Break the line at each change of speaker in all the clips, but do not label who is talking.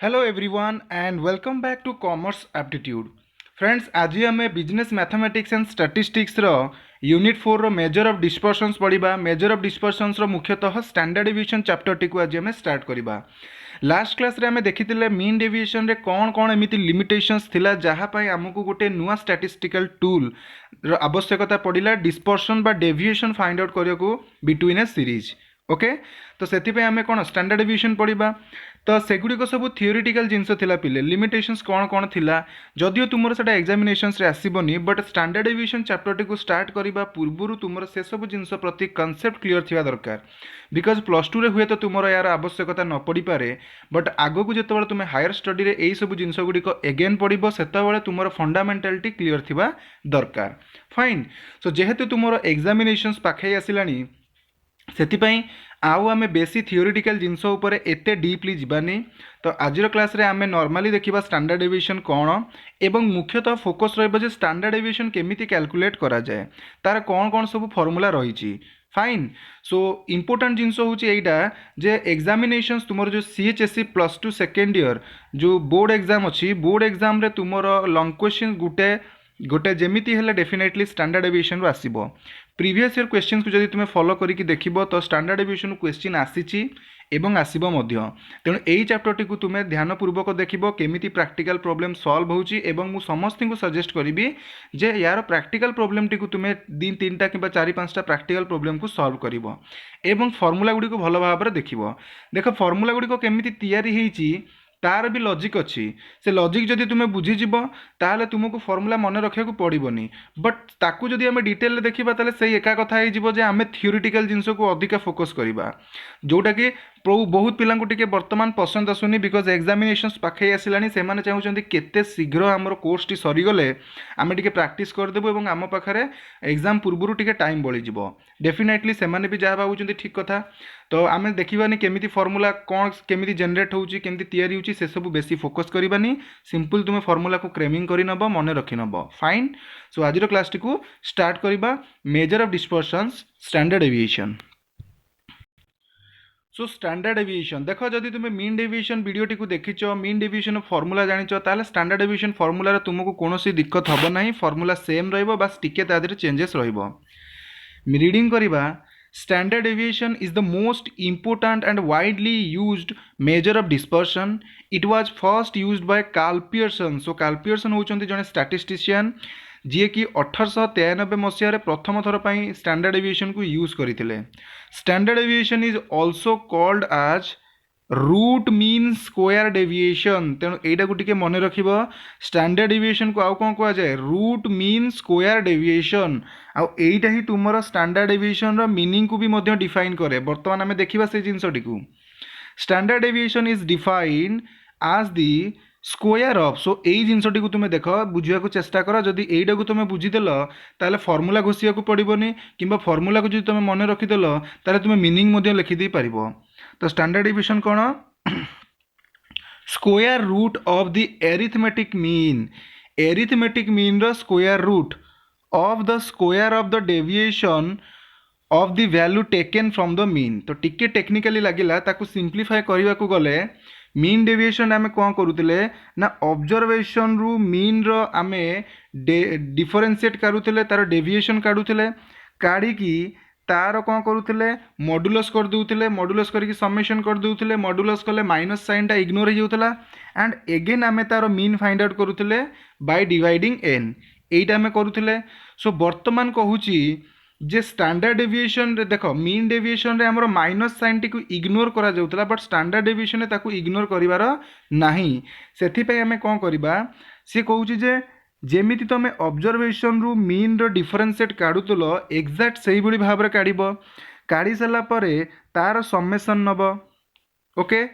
Hello everyone and welcome back to commerce aptitude. Friends, आज आम business mathematics and statistics unit 4 रो measure of dispersions पढ़ा। Measure of डिस्पर्शंस मुख्यतः standard deviation chapter T आज आम start करवा। लास्ट क्लास रे आम देखी मीन डेविएशन रे कौन कौन एमती लिमिटेशंस थिला जहाँपाई आमको गोटे नुआ स्टैटिस्टिकल टूल आवश्यकता पड़ा डिस्पर्शन बा डेविएशन फाइंड आउट करने को बिटवीन ए सीरीज। ओके, तो से आम कौन स्टैंडर्ड डेविएशन पढ़ा। तो सेगुड़िक सब थियोरिटिकल जिनस थिला पिले लिमिटेशंस कौन कौन थिला जदियो तुमर सेटा एग्जामिनेशंस रे आसीबनी बट स्टैंडर्ड डेविएशन चैप्टर टी को स्टार्ट करबा पूर्वरु तुमर से सब जिनस प्रति कांसेप्ट क्लियर थिबा दरकार। बिकॉज प्लस टू रे हुए तो तुमर यार आवश्यकता न पड़ी पारे बट आगो को जेतबेले तुमे हायर स्टडी रे एई सब जिनस गुड़िक एगेन पड़िबो सेतबेले तुमर फंडामेंटालिटी क्लियर थिबा दरकार। फाइन। सो जेहेतु तुमर एग्जामिनेशंस पाखे आसिलानी सेतिपाई आउ आमे बेसी थियोरिटिकल जिनस उपरे एते डीपली जीवानी। तो आज क्लास रे आमे नॉर्मली देखिबा स्टैंडर्ड डेविएशन कौन एवं मुख्यतः फोकस रहइबो जे स्टैंडर्ड डेविएशन केमिति कैलकुलेट करा जाए, तार कौन कौन सब फॉर्मूला रही। फाइन। सो इम्पोर्टाट जिनस हूँ यहीटा जे एग्जामिनेशंस तुमर जो CHSC plus two second year जो बोर्ड एग्जाम अच्छी बोर्ड एग्जाम रे तुमर लॉन्ग क्वेश्चन गुटे गोटे जमीती हेल्ले डेफिनेटली स्टैंडर्ड डेविएशन आसीबो। प्रीवियस ईयर क्वेश्चन को जब तुम फॉलो करके देखिबो तो स्टैंडर्ड डेविएशन क्वेश्चन आसीची एवं आसीबो मध्य। तेणु यही चैप्टर टी तुम ध्यानपूर्वक देखिबो केमिति प्रैक्टिकल प्रॉब्लम सॉल्व होउची एवं मु समस्त को सजेस्ट करी जे यार प्रैक्टिकल प्रॉब्लम टी तुम दिन तीन टा कि चार पांचटा प्रैक्टिकल प्रॉब्लम को सॉल्व करिवो एवं फॉर्मूला गुडी को भल भाव देखिबो। देख फॉर्मूला गुडी को केमिति तैयारी हेची तार भी लॉजिक अच्छी। से लॉजिक जदि तुम बुझीज ताहले तुमको फॉर्मूला मन रखा पड़ोनी बट ताकू जदि आम डिटेल देखा ताले से एका कथा हो जे आम थियोरिटिकल जिनस को अधिक फोकस करवा जोटा कि बहुत पिला बर्तमान पसंद आसुनी बिकज एग्जामिनेशंस पाखे आसलानी से चाहते केते शीघ्र आमर कोर्स टी सरीगले आम टे प्राक्ट करदेबू और आम पाखे एग्जाम पूर्व टे टाइम बळीज। डेफिनेटली से भी जहाँ भावुं ठीक कथा। तो आम देखा केमी फॉर्मूला कौन केमी जेनेट होची तैयारी होची से सब बेसी फोकस करवानी। सिंपल तुम फॉर्मूला को क्रेमिंग कर नब मन रखी नब। फाइन। सो आज क्लास टी को स्टार्ट करवा measure of dispersions standard deviation. So standard deviation देख जदि तुम मीन डेविएशन वीडियो टी देखिच मीन डेविएशन फॉर्मूला जानिच ताले स्टैंडर्ड डेविएशन फॉर्मूला तुमको कौन दिक्कत हम ना फॉर्मूला सेम रस टिके तादे चेंजेस रीडिंग करवा। Standard deviation is the most important and widely used measure of dispersion. It was first used by Carl Pearson. So Carl Pearson होउचंती जने स्टैटिस्टिशियन जी कि 1893 मसीह प्रथम थर पर स्टैंडर्ड डेविएशन को यूज करते। Standard deviation is also called आज root mean square deviation. तेणु यहीटा को टिके मन रख स्टैंडर्ड डेविएशन को आउ कौन कह जाए रूट मीन स्क्वायर डेविएशन। आईटा ही तुम स्टैंडर्ड डेविएशन मीनिंग को भी डिफाइन करे। बर्तमान आम देखा से जिनसटी को स्टैंडर्ड डेविएशन इज डिफाइन आज दी स्क्वायर ऑफ। सो यही जिनसटी को तुम देख बुझा को चेष्टा कर जदि यहीटा को तुम बुझीदेल ताले फॉर्मूला घोषिया को पड़ोनी कि फॉर्मूला को जो तुम मन रखीदेल ताले तुम मीनिंग लिखिदे पार। तो स्टैंडर्ड डेविएशन कौन square root of the arithmetic mean. Arithmetic mean रो square root of the square of the deviation of the value taken from the mean. तो टिके टेक्निकली लगिला ताकू सिंप्लीफाई करने को गले मीन डेविएशन आम कौन करुले ना ऑब्जर्वेशन रु मीन रो आमे डिफरेंशिएट करुले तार डेविएशन काढ़ुले काढ़ी तार कौन करुले मॉडुलस कर दूसरे मॉडुलस करके समेशन कर दूसरे मॉडुलस कले माइनस साइन टा इग्नोर हो जाता एंड एगेन आम तार मीन फाइंड आउट करुले बाय डिवाइडिंग एन एटा आम करुले। सो बर्तमान कहूँ जे स्टैंडर्ड डेविएशन रे देख मीन डेविएशन रे हमर माइनस साइन टी को इग्नोर करा जाउतला बट स्टैंडर्ड डेविएशन रे ताकू इग्नोर करिवार नाही। सेथि पे आमे कोन करिबा से कहूची जे जेमिति तुम ऑब्जर्वेशन रु मीन रो डिफरेंशिएट काढुतलो एग्जैक्ट सही भली भाव रे काढिबो काढी सला परे तार समेशन नब। ओके,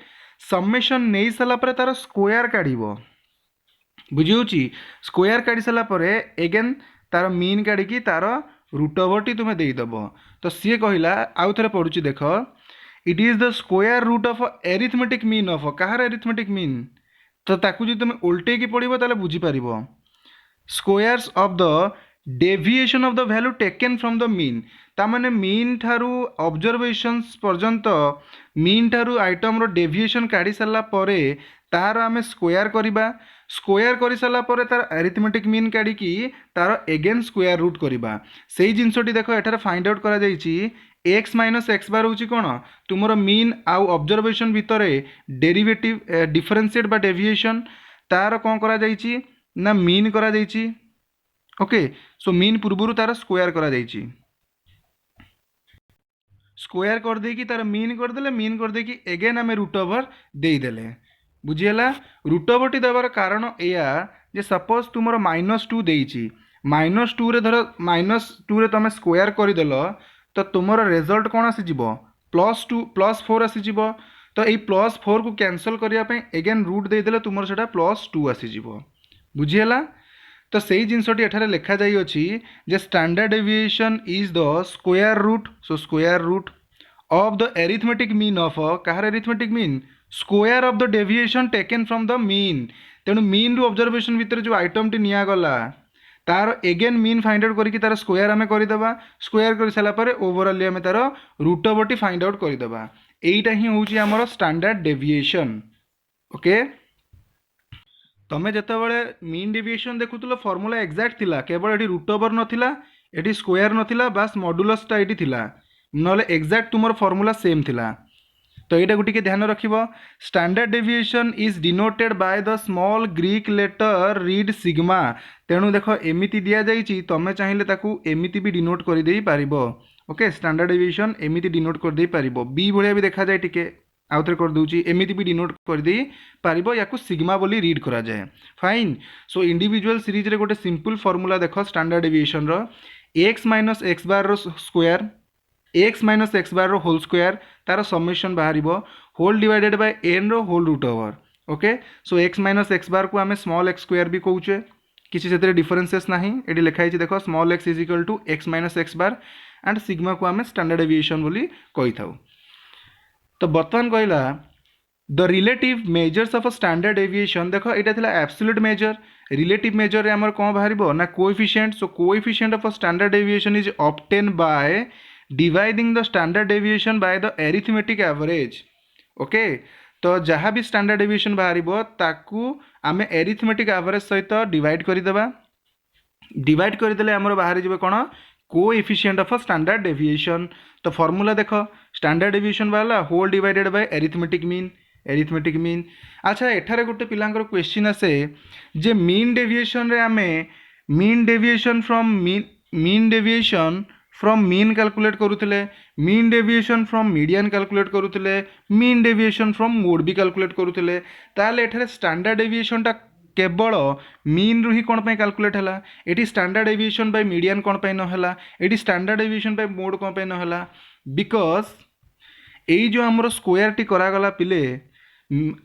समेशन नै सला परे तार स्क्वायर काढिबो बुझिउची स्क्वायर काढी सला परे एगेन तार मीन काढी तार रूट ओवर टी तुम देदेव। तो सी कहला आउ थे पढ़ुची देख it is the square root of arithmetic mean of कहार एरिथमेटिक मीन। तो ताकू जो तुम उल्टे की पढ़ो ताले बुझीपार squares of the deviation of the value taken from the mean तामाने मीन ठारू ऑब्जर्वेशंस पर्यंत मीन ठारू आइटम रो डेविएशन काढ़ी सारा परे तार आमे स्क्वायर करिबा स्क्वायर करि सारा परे तार अरिथमेटिक मीन काढ़ी की तार एगेन स्क्वायर रूट करिबा सेही जिंसटी देखो एठारे फाइंड आउट करा जाईची एक्स माइनस एक्स बार होची कोन तुमरो मीन आउ ऑब्जर्वेशन भितरे डेरिवेटिव डिफरेंशिएट बा डेविएशन तार कोन करा जाईची ना मीन करा जाईची ओके सो मीन पूर्व तार स्क्वायर करा जाईची स्क्वायर कर देकी तार मीन करदेले मीन कर देकी एगेन आमे रूट ओवर देदेले बुझीगला रूट ओवर टी देवार कारण एया जे सपोज तुमर -2 देइची -2 रे धर -2 रे तुम स्क्वायर करदेल तो तुमर रिजल्ट कौन आसीजिवो +2 +4 आसीजिवो तो ये +4 को कैंसल करने एगेन रूट देदेले तुमर सेटा +2 आसीजिवो बुझीगला तो सही जिनसटी एठारे लिखा जाई अछि जे standard deviation is the square root so square root of the arithmetic mean of कहार arithmetic mean square of the deviation taken from the mean तेणु मीन रु ऑब्जर्वेशन भितर जो आइटम टी निया गला तार एगेन मीन फाइंड आउट करके तार स्क्वायर आमे करदेबा स्क्वायर कर सारा पर ओवरऑल आमे तार रूट ओवर टी फाइंड आउट करदेबा एईटा ही होची हमर स्टैंडर्ड डेविएशन ओके तमें जितेबाला मीन डेविएशन देखुल फर्मूला एक्जाक्ट थिला केवल ये रूट ओवर नथिला एटी स्क्वायर नथिला बास मॉड्यूलसटा ये थिला नले एक्जाक्ट तुमर फर्मूला सेम थिला तो यहाँ गोटे ध्यान रखिबो standard deviation is denoted by the small Greek letter read sigma तेणु देख एमिति दिया जाइछि तमें चाहिए ताकू एमिति भी डिनोट कर दे पारिबो ओके स्टैंडर्ड डेविएशन एमिति डिनोट कर दे पारिबो बी भलिया भी देखा जाए टिके आउ थे कर दूची एमिति भी डिनोट कर दे पारिबो याकू सिग्मा बोली रीड करा जाए फाइन सो इंडिविजुअल सीरीज रे गोटे सिंपल फॉर्मूला देख स्टैंडर्ड डेविएशन रो एक्स माइनस एक्स बार रो square x minus x bar रो होल स्क्वायर तार समेशन बाहर होल डिवाइडेड बाय एन रो whole root over okay so x minus x bar को आम स्मॉल एक्स स्क्वायर भी कौचे किसी से डिफरेंसेस ना ये लिखाई देख small x is equal to x minus x bar and sigma को आम स्टैंडर्ड डेविएशन बोली कही था तो बर्तमान कहला the relative measures of a standard deviation देख यहाँ था एब्सोल्यूट मेजर रिलेटिव मेजर आमर कौन बाहर ना coefficient so coefficient of a standard deviation is obtain by dividing the standard deviation by the arithmetic average okay तो जहाँ भी स्टैंडर्ड डेविएशन बाहर ताकू आम एरिथमेटिक एवरेज सहित डिवाइड करदेबा डिवाइड करदेले आमर बाहर जब कौन coefficient of a standard deviation तो फॉर्मूला देख स्टैंडर्ड डेविएशन वाला whole divided by arithmetic mean अच्छा एठारे गोटे पिलांकर क्वेश्चन आसे जे मीन डेविएशन रे आमे mean deviation from mean calculate करुले mean deviation from median calculate करुले मीन डेविएशन फ्रॉम मोड भी कैलकुलेट करुले ताले एठारे स्टैंडर्ड डेविएशन केवल मीन रु ही कौन पे कैलकुलेट है ये स्टैंडर्ड डेविएशन बाय मीडियन कौन पे नहला ये स्टैंडर्ड डेविएशन बाय मोड कौन पे नहला बिकज यही जो आमर स्क्वायर टी करागला पिले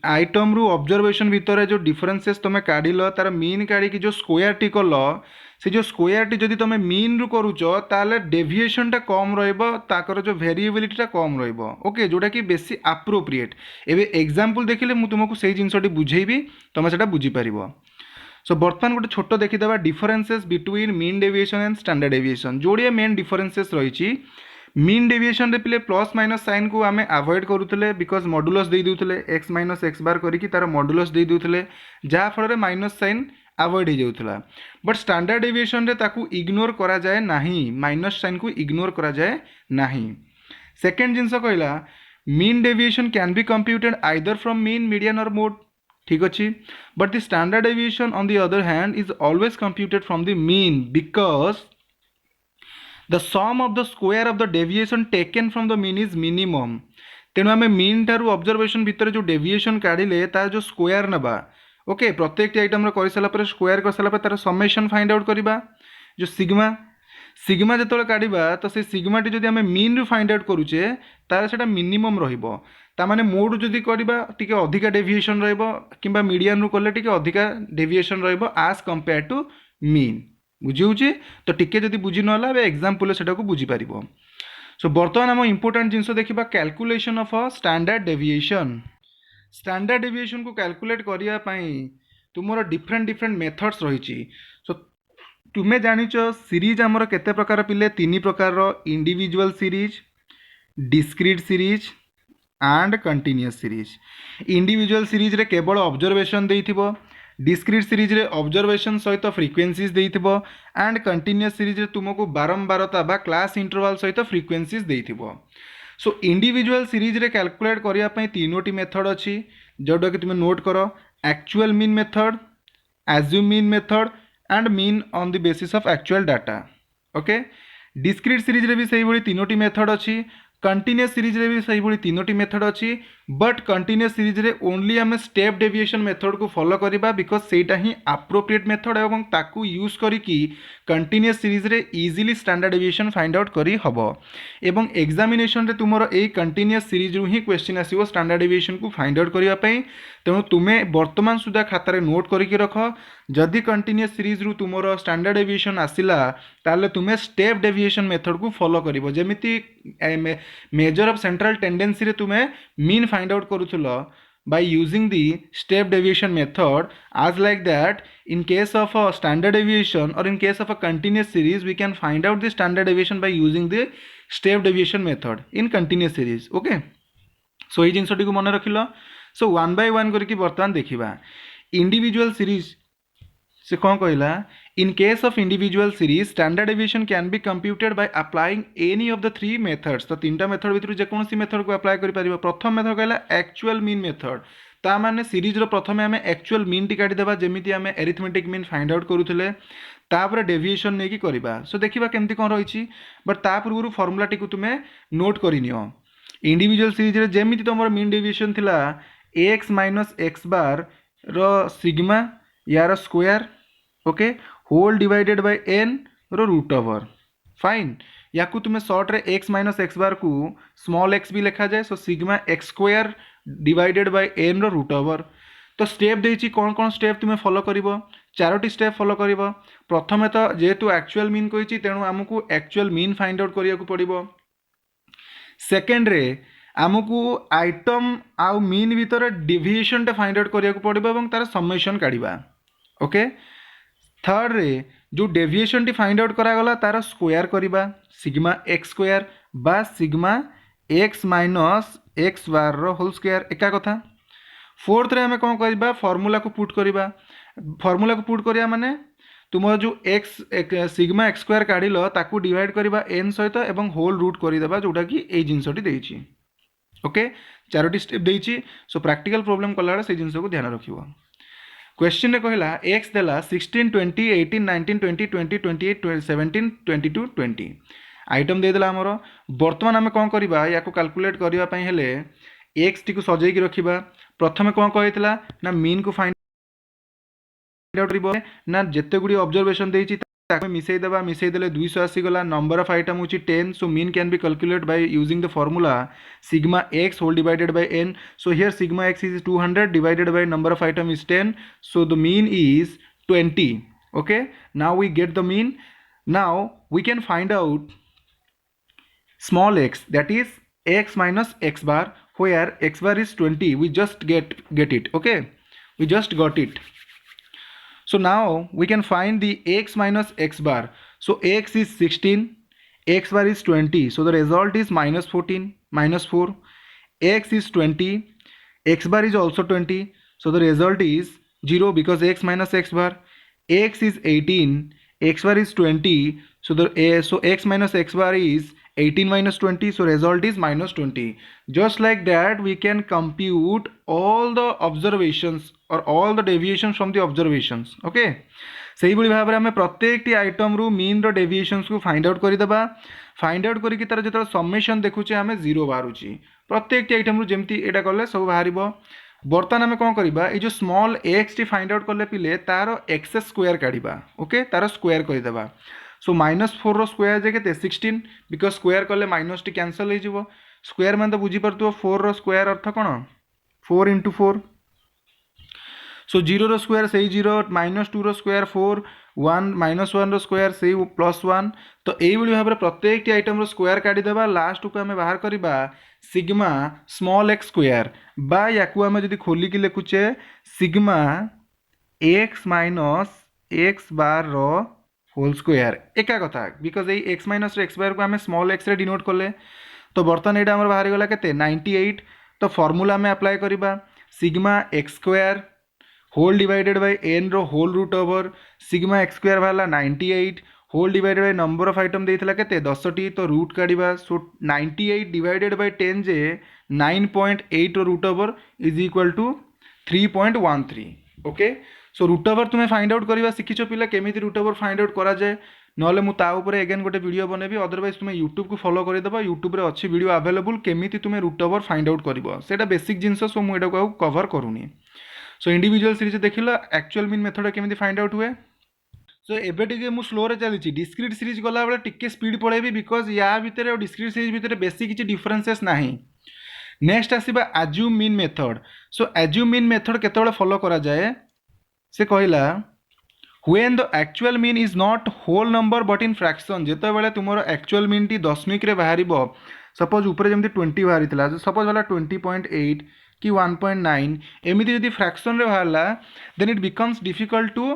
आइटम रु ऑब्जर्वेशन भितर जो डिफरेंसेस तुम काढ़ तार मीन काढ़ी जो स्क्वायर टी कल से जो स्क्वायर टी जदि तुम मीन रु करुच ताले डेविएशन टा कम रही जो वेरिएबिलिटी कम रोके जोटा कि बेसी आप्रोप्रिएट एवं एग्जांपल देखिले मुझे तुमको से जिनसटी बुझेबी तुम से बुझीपार सो बर्तमान गोटे छोट देखीदे differences between mean deviation and standard deviation जोड़े मेन डिफरेंसेस रही मीन डेविएशन पिले प्लस माइनस साइन को आम अवॉइड करूले बिकज मॉड्यूलस दे दूले एक्स माइनस एक्स बार करी तार मॉड्यूलस दे दूले जहाँफल माइनस साइन अवॉइड हो जाऊला बट स्टैंडर्ड डेविएशन रे ताकू इग्नोर करा जाए नहीं माइनस साइन को इग्नोर करा जाए नहीं सेकेंड जिनस कहला mean deviation can be computed either from mean median और मोड ठीक अच्छे but the standard deviation on the other hand is always computed from the mean because the sum of the square of the deviation taken from the mean is minimum तेणु आम mean ठारू observation भितर जो deviation काढ़िले तार जो square नबा okay प्रत्येक item कर सारापर स्क्वायर कर सारापर तार समेशन फाइंड आउट करवा जो सिग्मा सिग्मा जो काढ़ा तो से सिग्मा टी जब आम मीन रु फाइंड आउट करुचे तार से मिनिमम रही मोड जदि करवा टी अधिका डेविएशन रहा मीडियन रु कले टी अधिका डेविएशन रज कंपेयर टू मीन बुझे तो टिके जदि बुझी ना एग्जांपल से बुझीपार सो बर्तमान आम इंपोर्टेंट जिनस देखा calculation of a standard deviation को कैलकुलेट करने तुम डिफरेंट मेथड्स रही सो तुमे जानिच सीरीज आमर केते प्रकार पिले तीन प्रकार individual series discrete series and continuous series individual series रे केवल ऑब्जर्वेशन देइथिबो डिस्क्रीट सीरीज रे ऑब्जर्वेशन सहित फ्रिक्वेंसीज देइथिबो एंड कंटिन्यूअस सीरीज रे तुमको बारंबारता बा क्लास इंटरवल सहित फ्रिक्वेंसीज देइथिबो सो इंडिविजुअल सीरीज रे कैलकुलेट करिया पई तीनोटी मेथड अछि जोडा कि तुम नोट करो actual mean method assume mean method and mean on the basis of actual data okay discrete series रे भी सही भली तीनोटी मेथड अछि कंटिन्यूअस सीरीज रे भी सही भली तीनोटी मेथड अछि बट कंटिन्यूअस सीरीज रे ओनली आम स्टेप डेविएशन मेथड को फॉलो करिबा बिकॉज सेटा ही एप्रोप्रिएट मेथड एवं ताकू यूज करिकी कंटिन्यूअस सीरीज रे easily standard deviation find out करी हबो एवं एग्जामिनेशन रे तुमरो ए कंटिन्यूअस सीरीज रु ही क्वेश्चन आसीबो स्टैंडर्ड डेविएशन को फाइंड आउट करिया पई तेणु तुमे वर्तमान सुधा खाता रे नोट करिकी रख जदि कंटिन्यूअस सीरीज रु तुमरो स्टैंडर्ड डेविएशन आसिला ताले तुमे स्टेप डेविएशन मेथड को फॉलो करिवो जेमिति मेजर ऑफ सेंट्रल टेंडेंसी रे तुमे मीन फाइंड आउट करूथुलो by using the step deviation method as like that in case of a standard deviation or in case of a continuous series we can find out the standard deviation by using the step deviation method in continuous series okay so এই জিনিসটি को মনে रखिलो so one by one करके बर्तमान देखिबा individual series से कौन कहला in case of individual series standard deviation can be computed by applying any of the three methods तो तीनटा मेथड भितर जेकोसी मेथड को अप्लाई करि परिबो प्रथम मेथड कहला एक्चुअल मीन मेथड ता माने सीरीज रो प्रथमे हमें एक्चुअल मीन टी काटी देबा जेमिति हमें एरिथमेटिक मीन फाइंड आउट करूथिले तापर डेविएशन नेकी करिबा सो देखिबा केमति कोन रहिछि बट ता पूर्व फार्मूला टी को तुमे नोट करिनियो इंडिविजुअल सीरीज रे जेमिति तमर मीन डेविएशन थिला x - x बार रो सिग्मा यार square okay whole divided by n रो रूट ओवर फाइन या को तुम्हें शॉर्ट रे x - x बार को स्मॉल x भी लिखा जाए so sigma x square divided by n रो रूट ओवर तो स्टेप देछि कौन कौन स्टेप तुम्हें फॉलो करिवो चारोटी स्टेप फॉलो करिवो प्रथमे तो जेहेतु एक्चुअल मीन कहिछि तेणु हमकु एक्चुअल मीन फाइंड आउट करिया को पड़िबो सेकेंड रे आमको आइटम आउ मीन भीतर डेविएशन टे फाइंड आउट करिया को पड़िबो एवं तार समेशन काढिबा ओके थर्ड रे जो डेविएशन टी फाइंड आउट करा गला तार स्क्वायर करिबा सिग्मा x स्क्वायर बा सिग्मा x - x बार रो होल स्क्वायर एका कथा फोर्थ रे हमें कौन करिबा फार्मूला को पुट करिबा फार्मूला को पुट करिया माने तुम जो x सिग्मा x स्क्वायर काढिलो ताकू डिवाइड करिबा n सहित एवं होल रूट करि देबा जोटा कि ए जिंसटी देछि ओके चारोटी स्टेप देछि सो प्रैक्टिकल प्रॉब्लम कला से जिंस को ध्यान रखिबो क्वेश्चन ने कहला x देला 16 20 18 19 20 20 28 17 22 20 आइटम दे देला हमर वर्तमान हमें कौन करिबा या को कैलकुलेट करिबा पई हेले x टी को सजै कि रखिबा प्रथमे कौन कहितला ना मीन को फाइंड आउट करिबो ना जेते गुडी ऑब्जर्वेशन देछि ताके मिसै देबा मिसै देले 280 गला नंबर ऑफ आइटम होछि 10 so mean can be calculated by using the formula sigma x whole divided by n so here sigma x is 200 divided by number of item is 10 so the mean is 20 okay now we get the mean now we can find out small x that is x minus x bar where x bar is 20 we just get it okay we just got it. So now we can find the x minus x bar. So x is 16, x bar is 20. So the result is minus 14, minus 4. X is 20, x bar is also 20. So the result is 0 because x minus x bar. X is 18, x bar is 20. So x minus x bar is 18 minus 20. So result is minus 20. Just like that we can compute all the observations or all the deviations from the observations okay सही भली भाव में प्रत्येक T item रु mean रो deviations को find out करि देबा find out करिक तार जतरा समेशन देखुचे हमें 0 बारुची प्रत्येक टी आइटम रु जेमती एटा करले सब बाहरिबो बर्तमान हमें कौन करिबा ए जो small x T find out करले पिले तार x स्क्वायर काढिबा ओके तार स्क्वायर करि देबा सो -4 रो स्क्वायर जे केते 16 बिकॉज़ स्क्वायर करले माइनस टी कैंसिल हो जिवो स्क्वायर मान तो बुझी परतु 4 रो स्क्वायर अर्थ कोन 4 * 4 सो 0 रो स्क्वायर सही 0 -2 रो स्क्वायर 4 1 -1 रो स्क्वायर सही +1 तो एई भली भाबरे प्रत्येक टी आइटम रो स्क्वायर काढी देबा लास्ट को हमें बाहर करिबा सिग्मा स्मॉल x स्क्वायर बा याकू हमें जदी खोली कि लेखुचे सिग्मा x - x बार रो होल स्क्वायर एका कथा बिकज ये एक्स माइनस एक्स स्क्वायर को आम स्मॉल एक्स रे डिनोट कले तो बर्तमान यहाँ आम बाहर गला के 98 तो फर्मूला आम अप्लाई करवा sigma x square whole divided by n रो whole root over sigma x square बाहर 98 whole divided by number of item देइथिला केते 10टी तो रूट काढ़ा सो 98 डिवाइडेड बाय 10 जे 9.8 रो root over is equal to 3.13 okay so root over तुम्हें फाइंड आउट करवा शिखिछ पिला केमिति रूट ओवर फाइंड आउट करा जाए नले मु ता ऊपर एगेन गोटे वीडियो बनैबी अदरवाइज तुम्हें यूट्यूब को फॉलो करदेव यूट्यूब रे अच्छी वीडियो अवेलेबल केमिति तुम्हें रूट ओवर फाइंड आउट कर सेटा बेसिक जिनस सो मुझे कवर करूनी सो इंडिविजुअल सीरीज देखिल एक्चुअल मीन मेथड केमिति फाइंड आउट हुए सो एबे टिके मु स्लो रे चली डिस्क्रीट सीरीज गला बेले टिके स्पीड पळेबी बिकॉज या भितर डिस्क्रीट सीरीज भितर बेसी किछि डिफरेंसेस नाही नेक्स्ट आसीबा assume mean method so assume mean method केतेबेले फॉलो करा जाए से कहला when the actual mean is not whole number but in fraction जेतेबेले तुमर एक्चुअल मीन टी दशमिक रे बाहरिबो सपोज ऊपर जेमति 20 बाहरितला सपोज वाला 20.8 कि 1.9 एमिति यदि फ्रैक्शन रे बाहरला then it becomes difficult to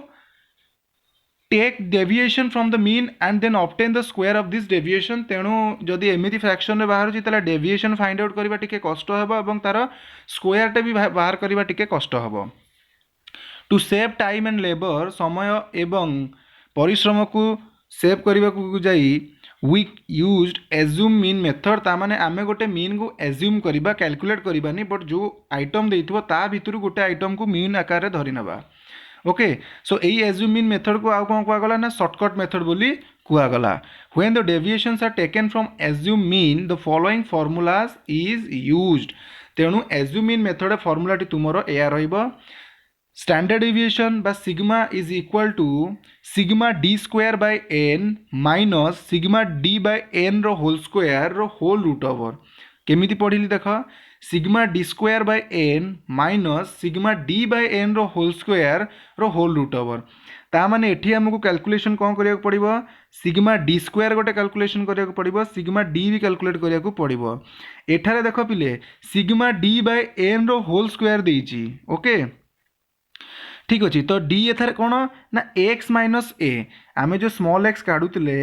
take deviation from the mean and then obtain the square of this deviation तेणु जदि एमिति फ्रैक्शन रे बाहर ताला डेविएशन फाइंड आउट करबा टिके कष्ट हेबो एवं तार स्क्वायर टे भी बाहर करबा टिके कष्ट हेबो to save time and labour समय एवं परिश्रम को सेव करने को जाई we used assume mean method तामाने आमे गोटे मीन को एज्यूम करबा कैलकुलेट करबानी बट जो आइटम देइथबो ता भितरु गोटे आइटम को मीन आकार रे धरि नबा ओके सो एई एज्यूम मीन मेथड को आउ कोन कुआ गला ना शॉर्टकट मेथड बोली कुआ गला when the deviations are taken from assume mean the following formulas is used तेणु एज्यूम मीन मेथड फॉर्मूला टी तुमरो एया रहइबो स्टैंडर्ड डेविएशन बा sigma is equal to sigma d square by n minus sigma d by n रो whole square रो whole root over केमिति पढ़िली देख sigma d square by n minus sigma d by n रो whole square रो whole root over ता माने एठी हमको कैलकुलेशन कौन करिया पड़िबो सिग्मा डी स्क्वायर गोटे कैलकुलेशन करिया पड़िबो सिग्मा डी भी कैलकुलेट करिया पड़िबो एठारे देख पिले सिग्मा डी बाय एन रो होल स्क्वायर देइची ओके ठीक अच्छे तो डी एथार कौन ना एक्स माइनस ए आम जो स्मॉल एक्स काढ़ुले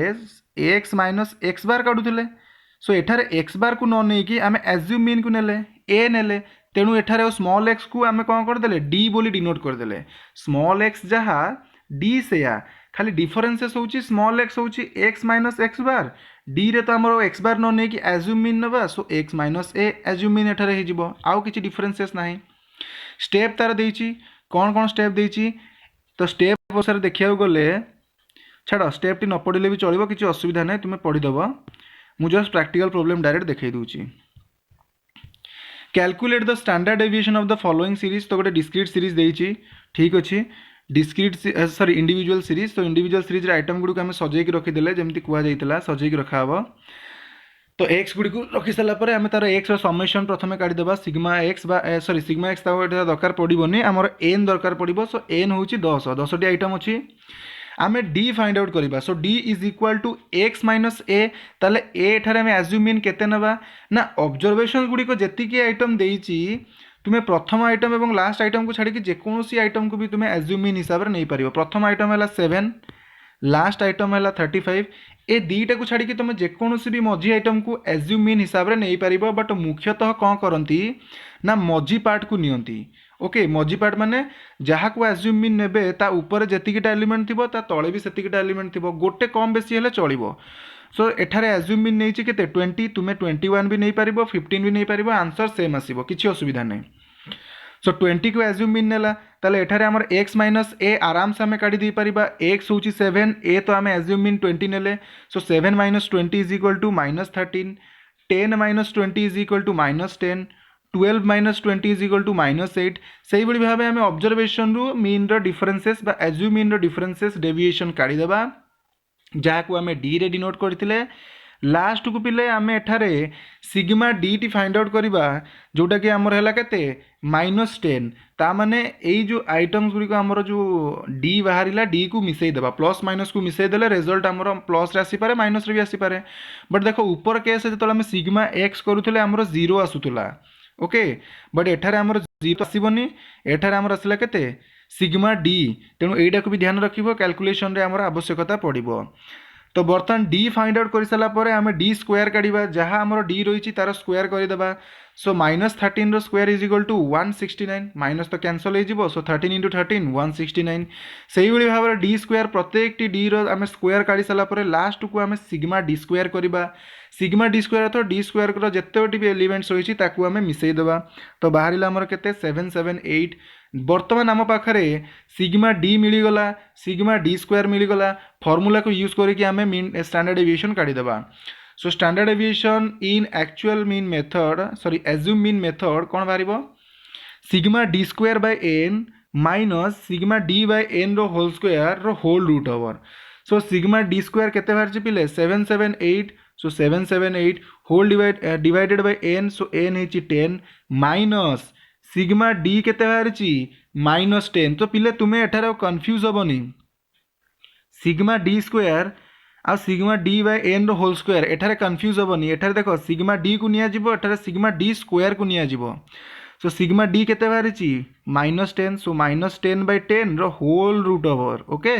एक्स माइनस एक्स बार काढ़ुले सो एठार एक्स बार को न नहीं कि आम एज्यूम मीन को नेले ए नेले तेणु एठार स्मॉल एक्स को आम कौन करदे डी बोली डिनोट करदे स्मॉल एक्स जहाँ डी से खाली डिफरेन्सेस होची स्मॉल एक्स होची एक्स माइनस एक्स बार डी रे तो आमर एक्स बार न नहीं कि एज्यूम मीन नवा सो एक्स माइनस ए एज्यूम मीन एठार हो आउ किछि डिफरेन्सेस नाही स्टेप तार देइची कौन कौन स्टेप देइची तो स्टेप अनुसार देखा गले छाड़ स्टेप टी न पढ़ले भी चलो किसी असुविधा ना तुम्हें पढ़ीदेव मुझे जस्ट प्रैक्टिकल प्रॉब्लम डायरेक्ट देखई दूची calculate the standard deviation of the following series तो गोटे डिस्क्रीट सीरीज देइची ठीक अच्छे डिस्क्रीट सॉरी इंडिविजुअल सीरीज तो इंडिविजुअल सीरीज आइटम गुड़ी को आम सजेक रखीदे जमी कहुला सजेक रखा हे तो एक्स गुड़ी को रखी सारापर आम तार एक्स समेसन प्रथम काढ़ीदेवा sigma x sorry sigma x दरकार पड़ोनी आमर एन दरकार पड़ो सो एन हूँ 10टी आइटम अच्छी आम डी फाइंड आउट करवा so d is equal to x minus a ताले एठार आम एज्यूम मीन केते नबा ना ऑब्जर्वेशन गुड़ी को जेतिकी आइटम देइची तुम्हें प्रथम आइटम और लास्ट आइटम को छाड़ी जेकोसी आइटम को भी तुम्हें एज्यूम मीन हिसाब से नहीं पार प्रथम आइटम है 7 लास्ट आइटम है 35 ए दीटा को छाड़ी तुम जेकोसी भी मझी आइटम को एज्यूम मीन हिसाब से नहीं पार बट मुख्यतः कौन करती ना मझी पार्ट को नियंती ओके मझी पार्ट माने जहाँ को एज्यूम मीन नेबे ता ऊपर जेतिकीटा एलिमेंट थिबो ता तळे भी सेतिकीटा एलिमेंट थिबो गोटे कम बेसी हेले चलिबो सो एठारे एज्यूम मीन नेइछि केते 20 तुमे 21 भी नहीं पारिबो 15 भी नहीं पारिबो आंसर सेम आसीबो किछि असुविधा नहीं सो 20 को एज्यूम मीन नेला ताले एठारे हमर x माइनस ए आराम से आम काढ़ी दे पारिबा x होची 7 ए तो आम एज्यूम मीन 20 नेले so 7 minus 20 is equal to -13 10 minus 20 is equal to -10 12 minus 20 is equal to -8 से भाई भाव आम ऑब्जर्वेशन रु मीन रो डिफरेंसेस बा एज्यूम मीन रो डिफरेंसेस डेविएशन काढ़ी देबा जहाँ को आम डी रे डिनोट करथिले लास्ट को पिले आम एठारे सिग्मा डी टी फाइंड आउट करवा जोटा कि आमर है केते -10 ता माने एई जो आइटम्स गुड़ी को आमर जो डी बाहरिला डी को मिसई देबा प्लस माइनस को मिसई देले रिजल्ट आमर प्लस रे आसी पारे माइनस रे भी आसी पारे बट देखो ऊपर केस जतो आम सिग्मा एक्स करूथले आमर 0 आसुतला ओके बट एठारे आमर 0 आसीबनी एठारे आमर आसला केते सिग्मा डी तेणु एटा को भी ध्यान रखिबो कैलकुलेशन रे हमर आवश्यकता पड़िबो। तो बर्तमान डी फाइंड आउट कर सारा पर आम डी स्क्वायर काढ़ा जहाँ आम डी रही तार स्क्वायर करदे। So -13 square is equal to 169 minus तो कैंसल हो सो 13 इंटू 13 169 से ही भाव में डी स्क्वायर प्रत्येक डी रो स्क्वायर काढ़ी सारापर लास्ट को आम सिग्मा डी स्क्वायर करवा। सिग्मा डी स्क्वायर तो डी स्क्वायर जिते भी एलिमेंट्स रही आम मिसईदेवा। तो बाहर आमर के 778 बर्तमान आम पाखे सिग्मा डी मिलगला सिग्मा डी स्क्वायर मिलगला फर्मूला को यूज करके आम मीन स्टैंडर्ड डेविएशन काढ़ीदेवा। So standard deviation in actual mean method sorry assume mean method कौन बाहर sigma d square by n minus sigma d by n रो whole square रो whole root over. So sigma d square केते बाहर पिले 778 so 778 whole divided by n so n है 10 minus sigma D केते बाहर -10। तो पिले तुम्हें एठार confuse हेबनी sigma d square uh sigma d by n रो होल स्क्वायर एठारे कन्फ्यूज हेबनी। एठारे देखो सिग्मा डी को निया जिवो एठारे सिग्मा डी स्क्वायर को निया जिवो। सो सिग्मा डी केते बाहर -10 सो -10 बाय 10 रो होल रूट ओवर। ओके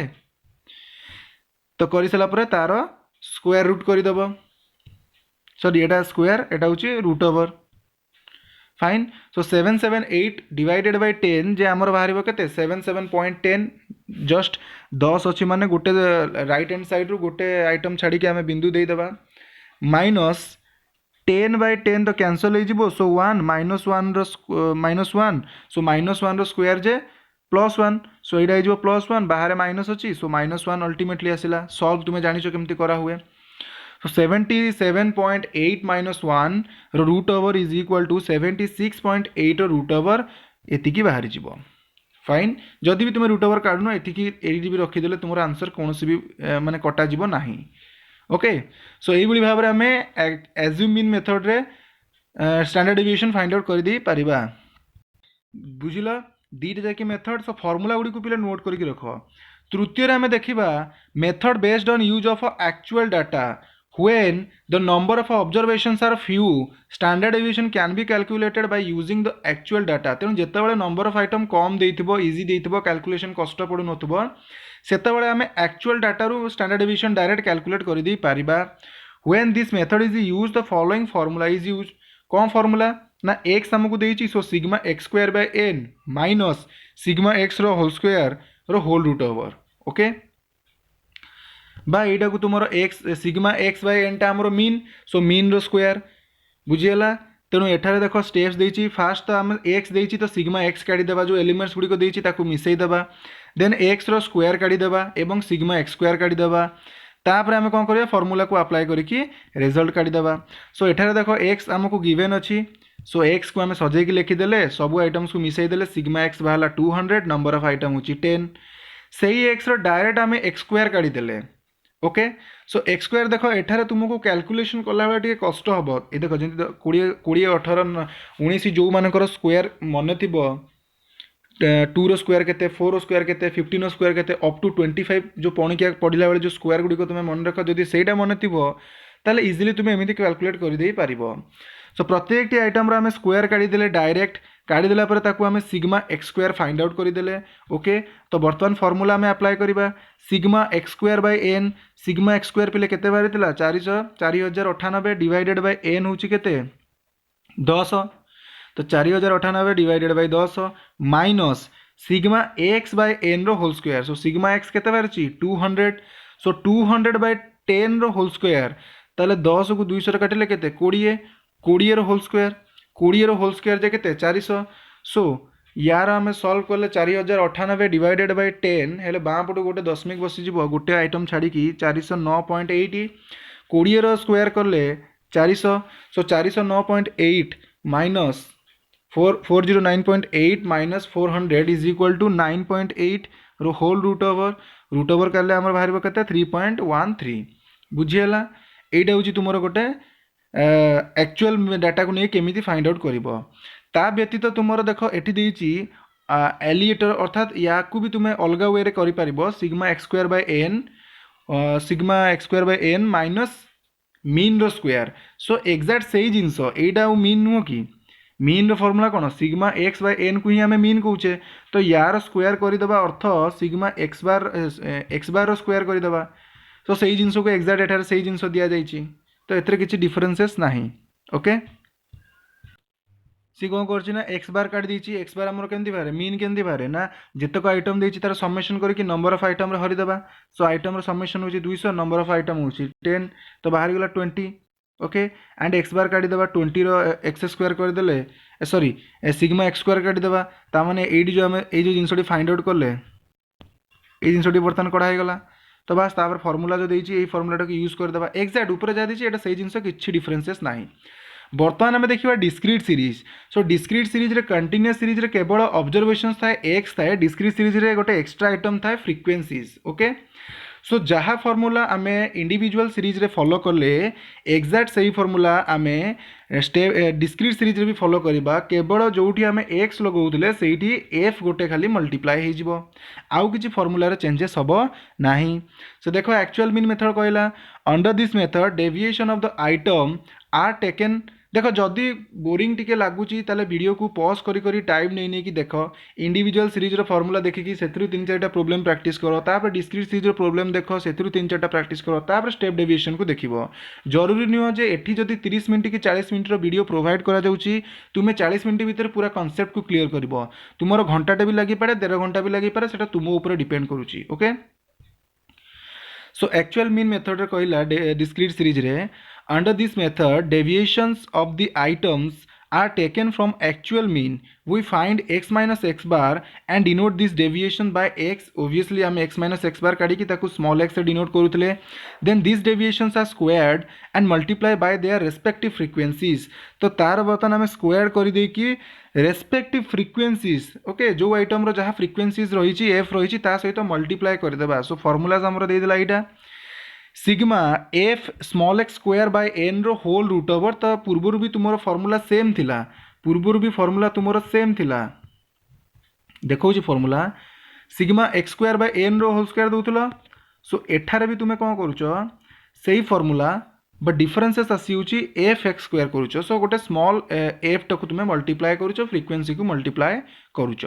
तो कर सारा पर तार स्क्वायर रूट करदेव सॉरी एटा स्क्वायर एटा होची root over fine. So 778 divided by 10 जे आमर बाहर के 77.10 जस्ट 10 अच्छी माने गोटे राइट हैंड साइड रू गोटे आइटम छाड़ी के आम बिंदु देदेबा माइनस 10 बाय 10 तो कैंसल हो सो 1 -1 -1 सो -1 रो स्क्वायर जे +1 सो यहाँ हो +1 बाहर माइनस अच्छी सो -1 अल्टीमेटली आसला सॉल्व तुम्हें जानी केमती करा हुए। So 77.8 minus 1 root over is equal to 76.8 root over एतिकी बाहरी जीवो फाइन। जदि भी तुम रूट ओवर काढुन एतिकी एडी भी रखीदेले तुम आंसर कौन भी माने कटा जीवो नाही। ओके सो यही भाव में आम एज्यूम मीन मेथड रे स्टैंडर्ड डेविएशन फाइंड आउट कर दे पारिबा। बुझिल दीटा जाके मेथड सो फॉर्मूला गुडी को पिले नोट करके रख। तृतीय आम देखा method based on use of actual data when the number of observations are few standard deviation can be calculated by using the actual data। तेणु जिते बड़े नंबर ऑफ आइटम कम देइथिबो इजी देइथिबो कैलकुलेशन कष्ट पड़ू नथुबो सेते बड़े आमे एक्चुअल डाटा रू स्टैंडर्ड डेविएशन डायरेक्ट कैलकुलेट कर दे पारिबा। when this method is used the following formula is used। कौन फॉर्मूला ना x हमको देइछि so sigma x square by n minus sigma x रो होल स्क्वायर रो होल रूट ओवर। ओके बा एटा को तुम x sigma x by n टा आमर मीन सो मीन रो स्क्वायर बुझीगला। तेणु एठारे देख स्टेप्स देइछि फास्ट तो आम एक्स देइछि तो सिग्मा एक्स काढ़ीदेवा जो एलिमेंट्स गुड़िक देइछि ताकू मिसईदेवा देन एक्स रो स्क्वायर काढ़ीदेवा एवं सिग्मा एक्स स्क्वायर काढ़ीदेवा तापर आम कौन करिया फॉर्मूला को अप्लाई करिकी रिजल्ट काढ़ीदेवा। सो एठारे देख एक्स आमको गिवन अच्छी सो एक्स को आम सजेकी लिखिदेले सब आइटम्स को मिसईदेले सिग्मा एक्स बाहला 200 नंबर ऑफ आइटम होची 10 सही एक्स रो डायरेक्ट आम एक्स स्क्वायर काढ़ीदेले। ओके सो एक्स स्क्वायर देख एठारे तुमको कैलकुलेशन कला बेले कष्ट हम ये देख जमी 20 18 19 जो मानकर स्क्वायर मन थी 2 रो स्क्वायर केते 4 रो स्क्वायर केते 15 रो स्क्वायर केते अप टू 25 जो पणिकिया पढ़ला बेले जो स्क्वायर गुड़ी तुम्हें मन रख जदि सेटा मन थी ताले इजिली तुम्हें एमती कैलकुलेट कर दे पारिबो। सो प्रत्येक आइटम आम स्क्वायर काढ़ीदेले डायरेक्ट काढ़ीदेला पर ताकू आम sigma x square find out करदेले। ओके तो बर्तमान फॉर्मूला आम अप्लाई करवा sigma x square by n sigma x square पिले केते बाहरी 4098 डिवाइडेड बाय एन होची केते 10 तो 4098 divided by 10 minus sigma x by n रो whole square so sigma x केते बाहरी 200 सो 200 बाय 10 रो होल स्क्वायर ताले 10 को 200 काटिले केते 20 रो होल स्क्वायर 20 रो होल स्क्वायर जे केते 400 सो यार आम सल्व कले 4098 डिवाइडेड बाय 10 हेले बाँ पटू गोटे दशमिक बसीज गोटे आइटम छाड़ी 409.8 20 रो स्क्वायर कले 400 so 409.8 minus 409.8 minus 400 is equal to 9.8 रो होल रूट ओवर कले आम बाहर के 3.13 बुझीगला। एटा हूँ तुम गोटे एक्चुअल डाटा को नहीं केमिति फाइंड आउट करिवो। ता व्यतीत तुम देख ये एलिएटर अर्थात या भी तुम्हें अलग वे रे करि परिबो sigma x square by n minus mean रो स्क्वायर सो एक्जाक्ट सही जिनस एटा मीन नुह कि मीन रो फॉर्मूला कौन सिग्मा एक्स बाय एन को ही आम मीन कौचे तो यार स्क्वायर करदेवा अर्थ सिग्मा एक्स बार रो स्क्वायर करदेवा तो सही जिनस को एक्जाक्ट एठार सही जिनस दि जाइए तो एथरे किसी डिफरेन्सेस नहीं ओके सी कौन कर एक्स बार काट दी एक्स बार आमर केमती बाहर मीन केमती बाहर ना जितक आइटम देती तार समेसन करके नंबर ऑफ आइटम हरिदेवा सो आइटम समेसन हो 200 नंबर ऑफ आइटम हो 10 तो बाहर गला 20 ओके एंड एक्स बार काटिदेवा 20 रो एक्स स्क्वायर करदे सॉरी सिग्मा एक्स स्क्वायर काटिदेवा ताने ये जो आम ये जिनस फाइंड आउट कले ये जिनस बर्तमान कढ़ाईगला तो बास तापर फर्मूला जो देती फर्मूला को यूज करदेवा एक्जाक्ट ऊपर जहाँ देती है जिनस किसी डिफरेन्सेस ना बर्तमान आम देखा discrete series so discrete series रे कंटिन्यूअस सीरीज रे केवल ऑब्जर्वेशंस थाए एक्स थाए डिस्क्रीट सीरीज रे गोटे एक्स्ट्रा आइटम थाए फ्रिक्वेंसीज ओके सो जहाँ फॉर्मूला आम इंडिविजुअल सीरीज रे फॉलो कले एक्जाक्ट सही फॉर्मूला आम स्टेप डिस्क्रीट सीरीज रे भी फॉलो करवा केवल जोटी आम एक्स लगाऊले से एफ गोटे खाली मल्टीप्लाई हो आउ किसी फॉर्मूला चेंजेस हम ना सो देखो एक्चुअल मीन मेथड कहला under this method deviation of the item are taken देख जदि बोरिंग टिके लगुच वीडियो को पॉज करी टाइम नहीं नहीं कि देख इंडिविजुअल सीरीज रो फॉर्मूला देखिए से 3-4 प्रॉब्लम प्रैक्टिस करो तापर डिस्क्रीट सीरीज रो प्रॉब्लम देख से 3-4 प्रैक्टिस करो तापर स्टेप डेविएशन को देखो जरूरी नुह जे एठी जदि 30 मिनट कि 40 मिनट वीडियो प्रोवाइड करा जाउची तुमे 40 मिनट भीतर पूरा कॉन्सेप्ट को क्लियर करबो तुमरो घंटाटे भी लगी पारे 1.5 घंटा भी लगी पारे सेटा तुम ऊपर डिपेंड करूची okay so actual mean method रे कहला डिस्क्रीट सीरीज रे under this method deviations of the items are taken from actual mean we find x minus x bar and denote this deviation by x obviously हम x minus x bar काढ़ी ताकू small x से denote करूथले then these deviations are squared and multiply by their respective frequencies तो तार बर्तन आम square कर देकी respective frequencies okay जो आइटम रो जहाँ फ्रिक्वेंसीज रही एफ रही सहित मल्टीप्लाई करदेबा सो फॉर्मूलाज आमर देदेला यहाँ sigma f small x square by n रो होल रूट ओवर तो पूर्वर भी तुम फॉर्मूला सेम थिला पूर्वर भी फॉर्मूला तुम सेम थिला देखो formula sigma x square by n रो होल स्क्वायर दूल सो एठारे भी तुम्हें कौन करुच से फॉर्मूला बट डिफरेन्सेस आसी एफ एक्स स्क्वायर करुच सो गोटे स्मॉल एफ टाक तुम्हें मल्टीप्लाई करुच फ्रिक्वेंसी को मल्टीप्लाई करुच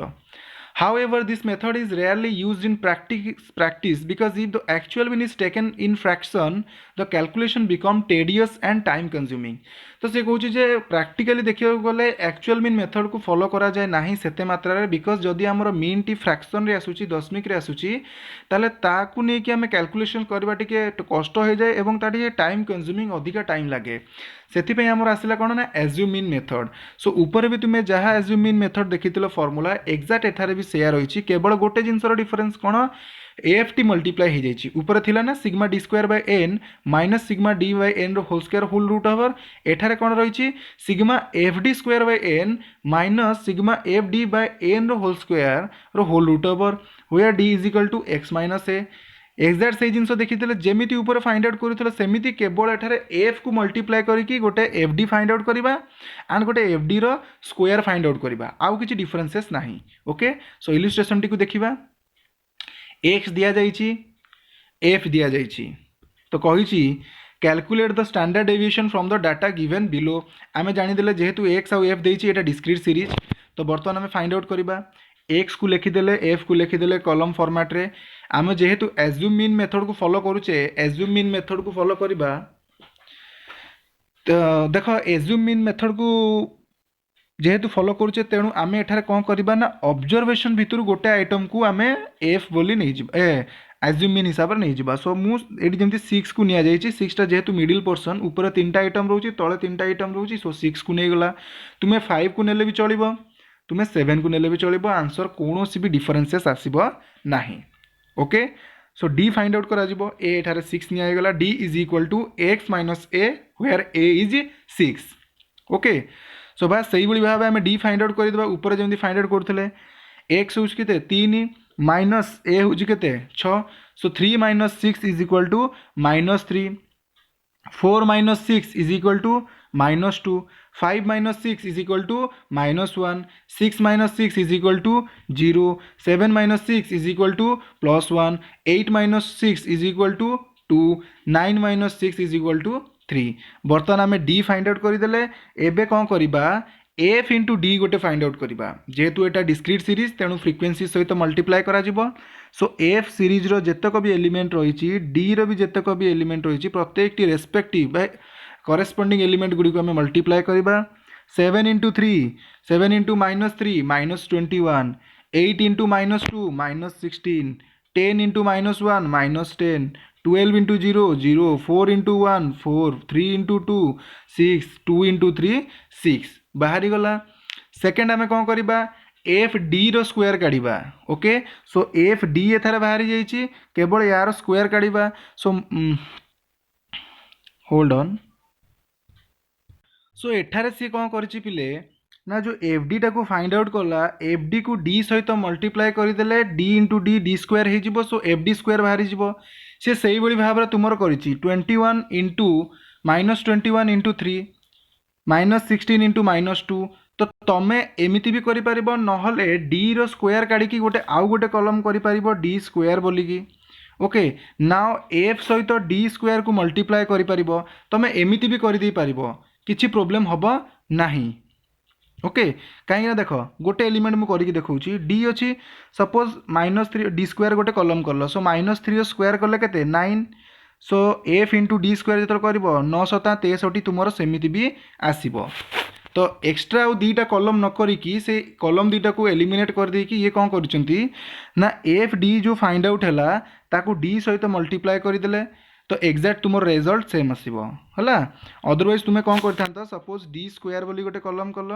However, this method is rarely used in practice because if the actual mean is taken in fraction, the calculation become tedious and time consuming. तो से कहूँ जे practically देखिए गले actual mean method को follow करा जाए नहीं सेते मात्रा रे because जदि आमर mean टी fraction रे आसुची दशमिक रे आसुची ताले ताकू नहीं कि हमें calculation करबा टिके कष्ट हो जाए एवं ता टिके time consuming अधिका time लगे से आमर आसला कौन ना एज्यूम मीन मेथड सो ऊपर भी तुम्हें जहाँ एज्यूम मीन मेथड देखी फॉर्मूला एक्जाक्ट एठारे भी सेया रही केवल गोटे जिनसर डिफरेन्स कौन एफ टी मल्टीप्लाई हो जाइए ऊपर थिला ना sigma d square by n minus sigma d by n रो whole square whole root over एठारे कौन रही sigma F d square by n minus sigma F d by n रो होल स्क्वायर रो whole root over where d is equal to x minus A exact से जिन देखी जमी ऊपर find out करूँ सेमती केवल एठारे एफ को मल्टीप्लाई करके गोटे एफ डी फाइंड आउट करवा एंड गोटे एफ डी रो स्क्वायर फाइंड आउट करवा आउ किसी डिफरेन्सेस ना ओके सो इलस्ट्रेशन टी को देखा एक्स दि जाइए एफ दि जाइए तो कही calculate the standard deviation from the data given below आम जानीदे जेहेतु एक्स आउ एफ देती है डिस्क्रीट सीरीज तो बर्तमान आम फाइंड आउट करवा एक्स को लिखिदेले एफ को लिखिदेले कॉलम फॉर्मेट रे आम जेहेतु एज्यूम मीन मेथड को फॉलो करुचे एज्यूम मीन मेथड को फॉलो करवा तो देख एज्यूम मीन मेथड को जेहेतु फॉलो करुचे तेणु आम एठारे कौन करवा ना ऑब्जर्वेशन भितर गोटे आइटम को आम एफ बोली नहीं एज्यूम मीन हिसाब से नहीं जा सो मुझे जमी 6 को नि जाइए 6टा जेहेतु मिडिल पोर्सन ऊपर 3टा आइटम रोचे तले 3टा आइटम रोचे सो 6 को नहीं गला तुम्हें 5 को नेले भी चलो तुम्हें 7 को नेले भी चलो आंसर कौन भी डिफरेन्सेस आसब ना okay so d find out करा जिवो ए एठारे 6 निगला d is equal to x minus a where a is 6 okay so बस से भाव आम डी फाइंड आउट करदे ऊपर जमी फाइंड आउट करते एक्स हूँ के 3 माइनस ए हूँ के 6 so 3 minus 6 is equal to -3 4 minus 6 is equal to -2 5 minus 6 is equal to -1 6 minus 6 is equal to 0 7 minus 6 is equal to +1 8 minus 6 is equal to 2 9 minus 6 is equal to 3 बर्तमान आम D find out करदे एबे कौन करवा F into D गोटे find out करवा जेहेतु एटा discrete series तेणु फ्रिक्वेंसी सहित मल्टीप्लाई करा जिवो सो एफ सीरीज रो जेतक भी एलिमेंट रही डी रो भी जेतक भी एलिमेंट रही प्रत्येक टी रेस्पेक्टिव बाय करेस्पोंडिंग एलिमेंट गुडी को आम मल्टीप्लाई करवा 7 into 3 7 into -3 -21 8 into -2 -16 10 into -1 -10 12 into 0 0 4 into 1 4 3 into 2 6 2 into 3 6 बाहरी गला सेकेंड आम कौन करवा एफ डी रो स्क्वायर काढ़ा ओके सो एफ डी एथार बाहरी जाइए केवल यार स्क्वायर काढ़ा सो होल्ड ऑन सो एठारे सी कौन करिछि पिले ना जो एफ डी टाक फाइंड आउट कला एफ डी को डी सहित मल्टीप्लाई करदेले d into d d square हो सो एफ डी स्क्वायर बाहरी जीवो सी से भाव में तुमर करिछि 21 इंटू -21 इंटू 3 -16 इंटू -2 तो तमें एमती भी कर नहले डी रो स्क्वायर काढ़ी गोटे आउ गोटे कलम कर डी स्क्वायर बोलिकी ओके नाउ एफ सहित डी स्क्वायर को मल्टीप्लाई कर तमें एमती भी कर दे पार किसी प्रोब्लेम हम नहीं ओके कहीं देख गोटे एलिमेंट मुझे देखा डी अच्छी सपोज -3 डी स्क्वायर गोटे कलम कल सो -3 स्क्वायर कले के 9 सो एफ इंटू डी स्क्वायर जो कर 9 7 63 तुम सेमती भी आसब तो एक्सट्रा आउ दीटा कलम न करिकी से कलम दीटा को एलिमिनेट कर देकी ये कौन करछंती ना एफ डी जो फाइंड आउट है ताकू डी सहित मल्टीप्लाई करदेले तो एक्जाक्ट तुम रिजल्ट सेम आसब है अदरवाइज तुम्हें कौन कर सपोज डी स्क्वायर बोली गोटे कलम कल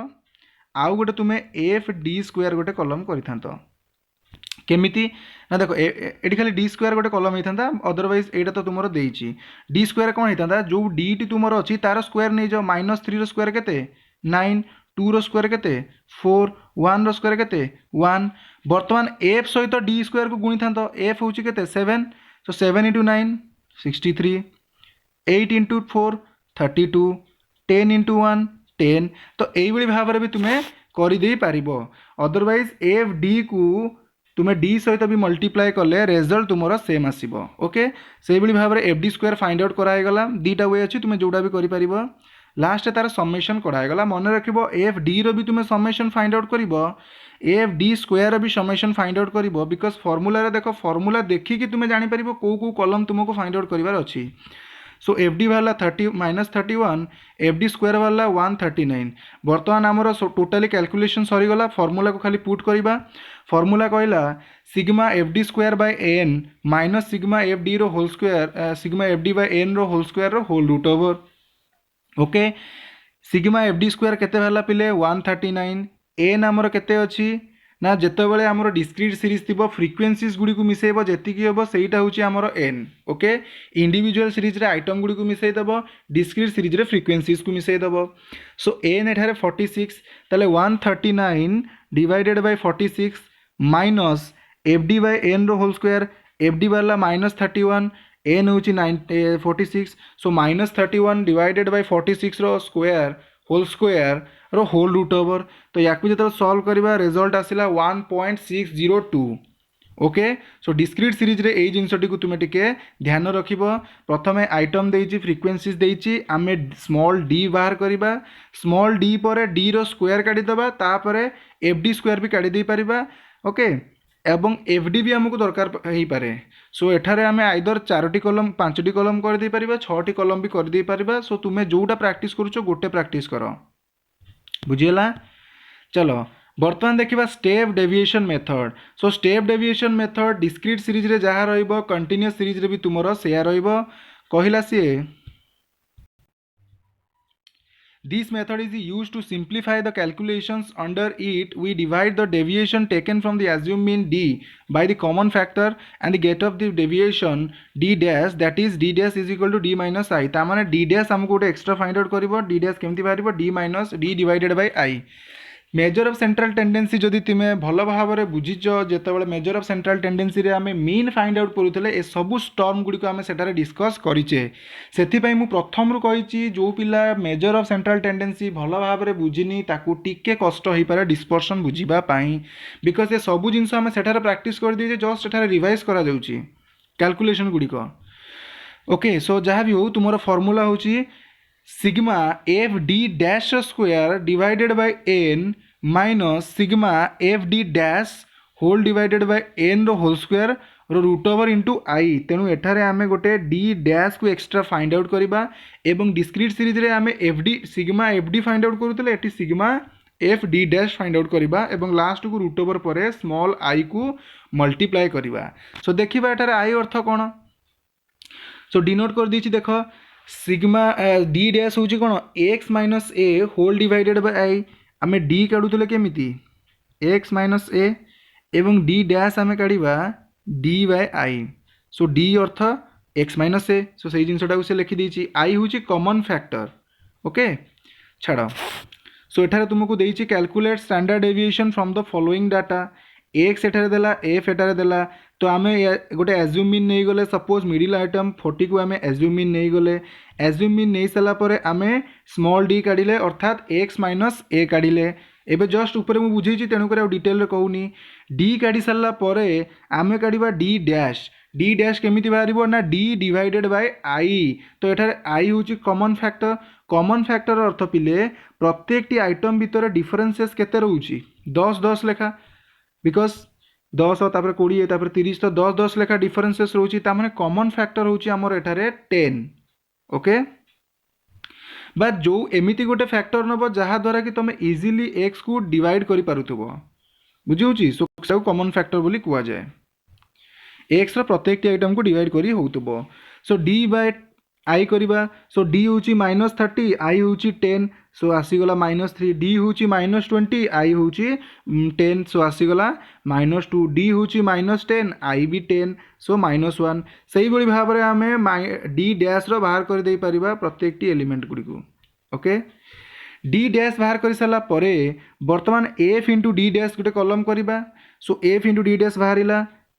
आउ गोटे तुम्हें एफ डी स्क्वायर गोटे कलम कर केमिति ना देखो ये खाली डी स्क्वायर गोटे कलम होता अदरवाइज यहाँ तो तुम देती डी स्क्वायर कौन होता जो डी टी तुम अच्छी तार स्क्वायर नहीं जाओ -3 स्क्वायर के 9 2 रो स्क्वायर के 4 1 रो स्क्वायर के 1 बर्तमान एफ सहित डी स्क्वायर को गुणी था एफ हूँ के 7 सो 7 इंटू 9 63 8 इंटू 4 32 10 इंटू 1 10 तो यही भाव में भी तुम्हें करदे पार अदरवाइज एफ डी को तुम्हें डी सहित भी मल्टीप्लाई कले रिजल्ट तुम सेम आसब ओके से भाव में f d square find out करागला दीटा वे अच्छी तुम्हें जोड़ा भी कर लास्ट तार समेसन करागला मन रख एफ डी रो भी तुम्हें समेसन फाइंड आउट कर एफ डी स्क्वायर भी समेसन फाइंड आउट कर बिकज फर्मूला देख फर्मूला देखिकी तुम्हें जापर कौ कलम तुमको फाइंड आउट करार अच्छी सो एफ डी बाहर 31 एफ डी स्क्वायर बाहर 139 बर्तमान आमर टोटाली कैलकुलेशन सरीगला फर्मूला को खाली पुट करवा फर्मूला कहला sigma F d square by n minus sigma F d रो whole square sigma F d by n रो होल स्क्वायर रो whole root over okay sigma F d square केते भाला पिले 139 एन आमर केते अच्छी ना जितेबाला आमर डिस्क्रीट सीरीज थी फ्रिक्वेन्सीज गुड़ी को मिसेब जी हम सहीटा हूँ आमर एन ओके इंडिविजुअल सीरीज रे आइटम गुड़ी को मिसेदेव डिस्क्रीट सीरीज रे फ्रिक्वेन्सीज को मिसेदेव सो एन एठारे 46 ताले 139 divided by 46 minus f d by n रो होल स्क्वायर एफ डी बाहर -31 एन हूँ 46 सो -31 डिवाइडेड बाय 46 रो स्क्वायर होल स्क्वायर रो होल रूट ओवर तो या जो सॉल्व करवा रिजल्ट आसला 1.602 ओके सो डिस्क्रीट सीरीज रे एई जिनसटी को तुम टिके ध्यान रखिब प्रथमे आइटम देइछि फ्रिक्वेन्सीज देइछि आमे स्मॉल डी बाहर करवा स्मॉल डी पर डी रो स्क्वायर काढ़ी दबा तापरे एफ डी स्क्वायर भी काढ़ी दे परिबा ओके एवं एफ डी भी आमको दरकार हो पारे सो एठारे आमे आइदर 4टी कलम 5टी कलम कर दे परिबा 6टी कलम भी कर दे परिबा सो तुमे जोटा प्रैक्टिस करूछो गोटे प्रैक्टिस करो बुझीला चलो बर्तमान देखिबा step deviation method so step deviation method discrete series रे जहाँ रहिबो कंटिन्यूअस सीरीज रे भी तुमरो सेया रहिबो कहिला सी This method is used to simplify the calculations. Under it, we divide the deviation taken from the assumed mean d by the common factor and get of the deviation d dash, that is d dash is equal to d minus I. ता माने d dash हमको गोटे एक्स्ट्रा find out करिवो d dash केमती बाहरिवो d minus d divided by I. Measure of central tendency जदि तुम्हें भल भाव में बुझीच जितेबाला मेजर ऑफ सेंट्रल टेंडेंसी रे आमे मीन फाइंड आउट करूले ए सबू टर्म गुड़ी आम सेटारे डिस्कस करिचे से प्रथम रू कही जो पिला मेजर ऑफ सेंट्रल टेंडेंसी भल भाव में बुझीनी ताकू टिके कष्ट हो पारे डिस्पर्सन बुझापी बिकज ये सबू जिनस आम सेठारे प्रैक्टिस कर दिए जस्ट सेठारे रिवाइज करा जाउची कैलकुलेशन गुड़िक ओके सो जहाँ भी हो तुम फर्मूला हूँ sigma F D dash square divided by n minus sigma F D dash whole divided by n रो होल स्क्वायर रो रूट ओवर इंटू आई। तेणु एठारे आमे गोटे डी डैश को एक्स्ट्रा फाइंड आउट करवा एवं डिस्क्रीट सीरीज रे आमे f d sigma F d find out करूतले एटी sigma F D dash find out करवा एवं लास्ट को रूट ओवर पर स्मॉल आई को मल्टीप्लाई करवा। सो देखिबा एठारे आई अर्थ कौन। सो डिनोट कर दीची देख सिग्मा डी डैश हूँ कौन x minus a whole divided by i. आम डी काढ़ुले केमिति एक्स माइनस ए एवं डी डैश आम काढ़ा डी बाय आई। सो डी अर्थ एक्स माइनस ए। सो से जिनटा से लिखिदी आई हूँ कॉमन फैक्टर। ओके छाड़। सो एठारे तुमको देइछि calculate standard deviation from the following data. X एठारे देला एफ एठारे देला तो आम गोटे एज्यूम मीन नहीं गले सपोज मिडिल आइटम 40 को आम एज्यूम मीन नहीं गले। एज्यूम मीन नहीं सारा पर आम स्मॉल डी काढ़िले अर्थात एक्स माइनस ए काढ़िले। एबे जस्ट ऊपर मुझे बुझेछि तेणुक डिटेल कहूनी। डी काढ़ी सारा पर आम काढ़ा डी डैश। डी डैश केमिति बाहर ना डी डिवाइडेड बाय आई। तो एठारे आई हूँ कॉमन फैक्टर। कॉमन फैक्टर अर्थ पिले प्रत्येक आइटम भितर डिफरेंसेस केते रहउछि 10 10 लेखा बिकज 10 तापर 20 तापर 30 तो 10 10 लेखा डिफरेंसेस रोची तामाने कॉमन फैक्टर होची हमर एठारे 10। ओके बा जो एमिति गोटे फैक्टर नबो जहा द्वारा कि तुम इजीली x को डिवाइड करि पारुथबो बुझिउची। सो कॉमन फैक्टर बोली कुआ जाए x रो प्रत्येक आइटम को डिवाइड करी होउतबो। सो d बाय आई करवा। सो d हूँ -30 आई हूँ 10 सो आसीगला -3। d हूँ -20 आई हूँ 10 सो आसीगला -2। d हूँ -10 आई भी 10 सो -1। से भाई भाव में आम d डैश रो बाहर कर दे परिबा प्रत्येक एलिमेंट गुड़ी को। ओके d डैश बाहर कर सारा परे वर्तमान f इंटू d डैश गोटे कलम करवा। सो f इंटू d डैश बाहर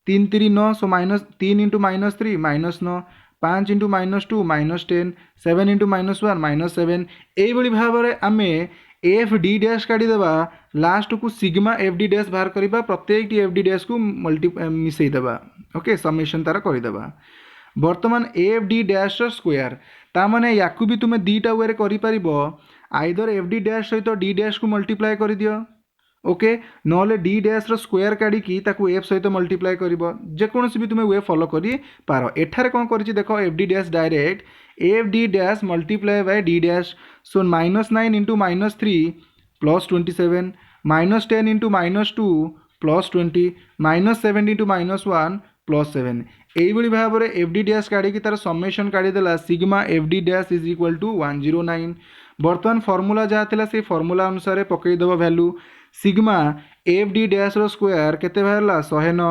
3 3 9 सो -3 इंटू -3 -9 5 इंटू -2 -10 7 इंटू -1 -7। यही भाव में आम एफ डी डैश काढ़ीदेवा लास्ट को सिग्मा एफ डी डैश बाहर करवा प्रत्येक एफ डी डैश को मिसईदेवा। ओके समेसन तार करदेवा। बर्तमान एफ डी डैश स्क्वायर ताने या भी तुम दीटा वे कर आइदर एफ डी डैश सहित डी डैश को मल्टीप्लाई कर दियो। ओके नॉले डी डैश रो स्क्वायर काढ़ी ताकू एफ सहित मल्टीप्लाई कर जेकोसी भी तुम वे फॉलो करी पार। एठारे कौन कर देख F D dash direct F D dash multiply by D dash. So -9 into -3 +27 -10 into -2 +20 -7 into -1 +7। यही भाव में एफ डी डैश काढ़ी तार समेसन काढ़ीदेला sigma F D dash is equal to 109। बर्तमान फॉर्मूला जहाँ थिला से फॉर्मूला अनुसार पकईदेव value sigma F D dash रो स्क्वायर केते बाहरला 109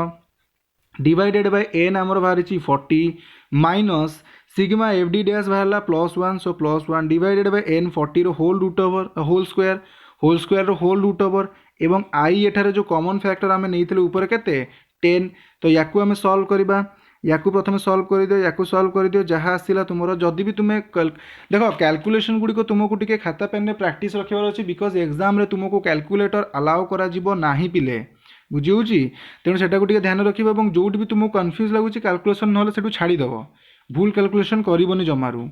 डिवाइडेड बाय एन आमर बाहर 40 minus sigma F D dash बाहरला +1 सो +1 डिवाइडेड बाय एन 40 रो whole root over whole square रो होल रूट ओवर एवं आई एठारे जो कॉमन फैक्टर आम नहीं ऊपर केते 10। तो याकू आम सॉल्व करवा। याकू प्रथम सॉल्व कर दियो याकू सॉल्व कर दियो जहाँ आसला तुम जदि भी तुम्हें देख कैलकुलेशन गुड़ी तुमको टिके खाता पेन में प्रैक्टिस रखिबार अच्छी बिकज एग्जाम रे तुमको कैलकुलेटर अलाउ करा जिवो नाही पिले बुझी। तेणु सेटा टिके ध्यान रखिबो और जो भी तुमको कन्फ्यूज लगुच कैलकुलेशन ना से छाड़ीदेव भूल कैलकुलेशन करबनी जमारू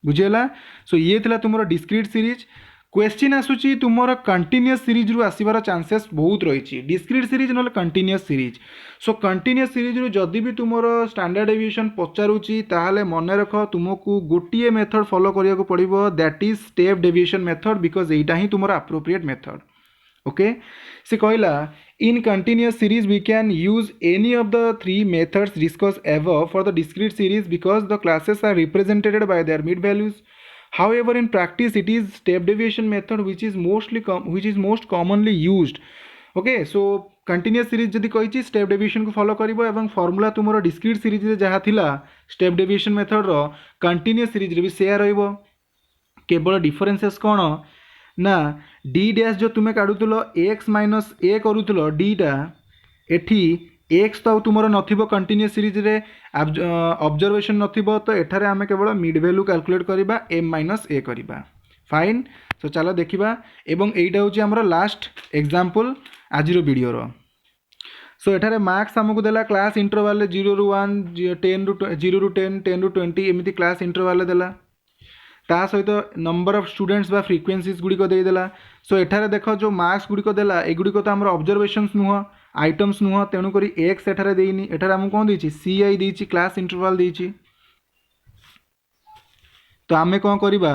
बुझीगला। सो ये थिला तुमरो डिस्क्रीट सीरीज। क्वेश्चन आसूची तुमर कंटिन्यूअस सीरीज रु आसीबार चांसेस बहुत रही डिस्क्रीट सीरीज ना continuous series. So continuous series रु जदि भी तुमर स्टैंडर्ड डेविएशन पचारूची ताहले मन रख तुमको गोटे मेथड फॉलो करिया को पड़िबो that is step deviation method because एटा ही तुमर अप्रोप्रिएट मेथड। ओके से कहला in continuous series we can use any of the 3 methods discuss above for the discrete series because the classes are represented by their mid values. However, in practice, it is step deviation method which is most commonly used. Okay, so continuous series जदि कही step deviation को follow करिबो एवं formula तुमरो discrete series रे जहाँ थिला step deviation method रो continuous series रे भी सेया रहिबो। केवल differences कौन ना d डैश जो तुम्हें काढुतलो x माइनस a करूतलो d टा एठी एक्स तो तुमर नथिबो कंटिन्यूअस सीरीज रे ऑब्जर्वेशन नथिबो तो एठारे आमे केवल मिड वैल्यू कैलकुलेट करिबा m माइनस a करिबा फाइन। तो चलो देखिबा एवं एइटा होची हमर लास्ट एग्जांपल आजिरो वीडियो रो। सो एठारे मार्क्स हमकु देला क्लास इंटरवल रे 0 रु 1 10 रु 0 रु 10 10 रु 20 एमिति क्लास इंटरवल देला। ता सहित नंबर ऑफ स्टूडेंट्स बा फ्रिक्वेंसीज गुड़िक देदेला। सो एठारे देख जो मार्क्स गुड़िक देला एगुड़िक तो आम ऑब्जर्वेशंस नुह आइटम्स नुह, तेणुक एक्स एठारे देनी, एठारे आमको कौन देछि CI देछि क्लास इंटरवल देछि। तो आमे कौन करिबा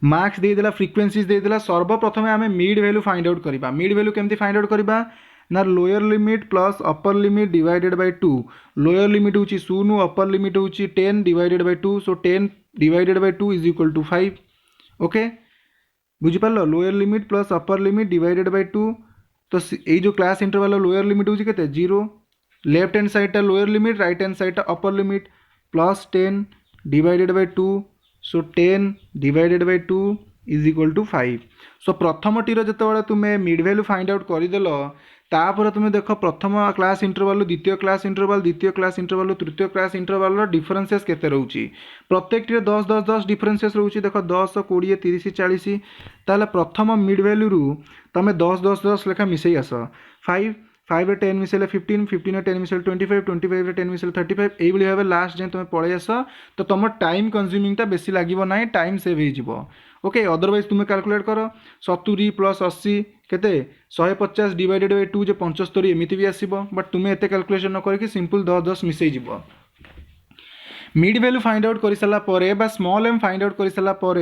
मार्क्स देदेला फ्रिक्वेंसीज देदेला, सर्वप्रथम आम मिड वैल्यू फाइंड आउट करवा। मिड वैल्यू केमती फाइंड आउट करवा ना lower limit plus upper limit divided by 2। Lower limit होची 0, अपर लिमिट होची 10 divided by 2। So 10 divided by 2 is equal to 5। Okay बुझिपार lower limit plus upper limit divided by 2। तो ये जो class interval lower limit होची केते 0, left hand side टा lower limit, right hand side टा upper limit, plus 10 divided by 2। So 10 divided by 2 is equal to 5। So प्रथम टीर जो तुम्हें मिड वैल्यू फाइंड आउट करदेल तापर तुम्हें देख प्रथम क्लास इंटरवल द्वितीय क्लास इंटरवल द्वितीय क्लास इंटरवल तृतीय क्लास इंटरवल डिफरेन्सेस केते रोचे प्रत्येक टी 10 10 10 डिफरेन्सेस रोचे। देख 10 20 30 40 ताले प्रथम मिड वैल्यू रु तुम 10 10 10 लेखा मिसई आस 5 5 10 मिसेले 15 15 10 मिसेले 25 25 10 मिसेले 35 यही भाव लास्ट जाए तुम पलि आस। तो तुम टाइम कंज्यूमिंगटा बेसी लगे ना, टाइम सेव हो। ओके अदरवाइज तुम्हें कैलकुलेट कर 70 प्लस 80 केते 150 डिवाइडेड बाय 2 जे 75 एमती भी आसो, बट तुम्हें एत कैलकुलेशन न करके सिंपल 10 10 मिसई जीव। मिड वैल्यू फाइंड आउट कर सारा पर स्मॉल एम फाइंड आउट कर सारा पर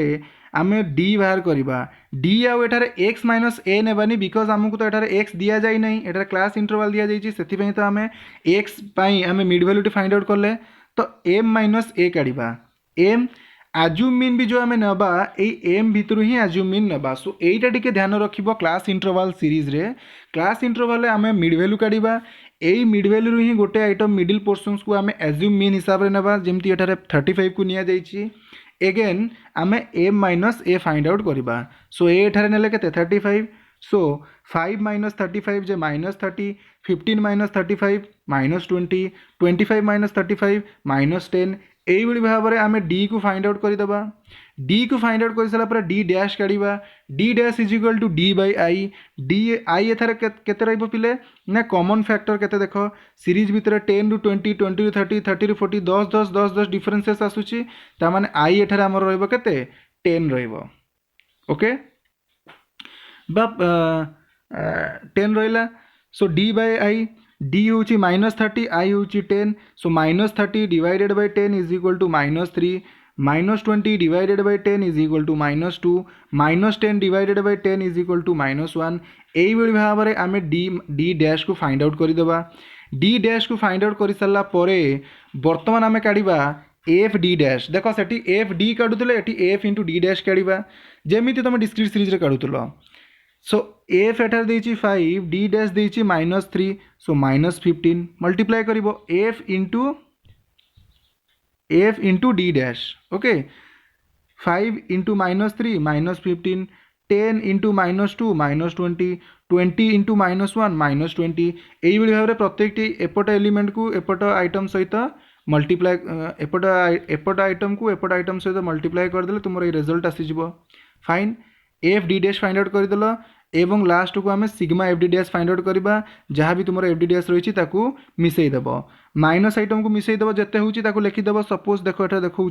आम डी बाहर करवा। डी आउ एठारे एक्स माइनस ए नेबानी बिकज आमको तो एठारे एक्स दिया जाए नहीं, एठारे क्लास इंटरवल दिया जाइए, से तो आम एक्स आम mid value T find out कले तो एम माइनस ए काढ़ा। एम आज्यूम मीन भी जो आम नवा एम भितर ही आज्यूम मीन नवा। सो यहीटा टिके ध्यान रखिबो क्लास इंटरवल सीरीज रे। क्लास इंटरवल आम मिड वैल्यू काढ़ा, यही मिड वैल्यू ही गोटे आइटम मिडिल पोर्सन्स को आम एज्यूम मीन हिसाब से नवा, जमती एठारे 35 को निया जाइछि। एगेन आम M minus A find out करवा। सो एठारे नेले केते 35। सो 5 माइनस 35 जे minus 30, 15 minus 35 minus 20, 25 minus 35 minus 10। यही भाव में आम डी को फाइंड आउट करदेबा। डी को फाइंड आउट कर सारा डी डैश काढ़ा। D dash is equal to D by I. D I एथार केते रहिबो पिले ना कॉमन फैक्टर केते देख सीरीज भितर 10 रू 20 20 रू 30 30 रू 40 10 10 10 10 डिफरेंसेस आसुची, ता माने आई एठार हमर रहिबो केते 10 रहिबो। ओके बा 10 रहिला। So d by I d हूँ -30 आई हूँ 10। So -30 divided by 10 is equal to -3, -20 divided by 10 is equal to -2, -10 divided by 10 is equal to -1। यही भाव में आम डी डैश को फाइंड आउट करदेबा। डी डैश को फाइंड आउट कर सारा बर्तमान आम काढ़ा एफ डी डैश। देख से एफ डी काढ़ुले एफ इंटू डी डैश काढ़ा जमी तुम डिस्क्रीट सीरीज रे काढ़ुल। सो एफ एठार देछि 5, डी डैश देछि -3, सो -15 मल्टीप्लाई करिवो F into D dash. Okay 5 into -3 -15, 10 into -2 -20, 20 into -1 -20। यही भाव में प्रत्येक एपट एलिमेंट को एपट आइटम सहित मल्टीप्लाई एपट आइटम को एपट आइटम सहित मल्टीप्लाई करदे तुम ये रिजल्ट आसीज। Fine F D dash find out करदेल एवं लास्ट को आम sigma F D dash find out करवा। जहाँ भी तुम एफ डी डैश रही ताकू मिसईदेव माइनस आइटम को मिसईदेव जिते हूँ लिखिदेव। सपोज देख एटा देखा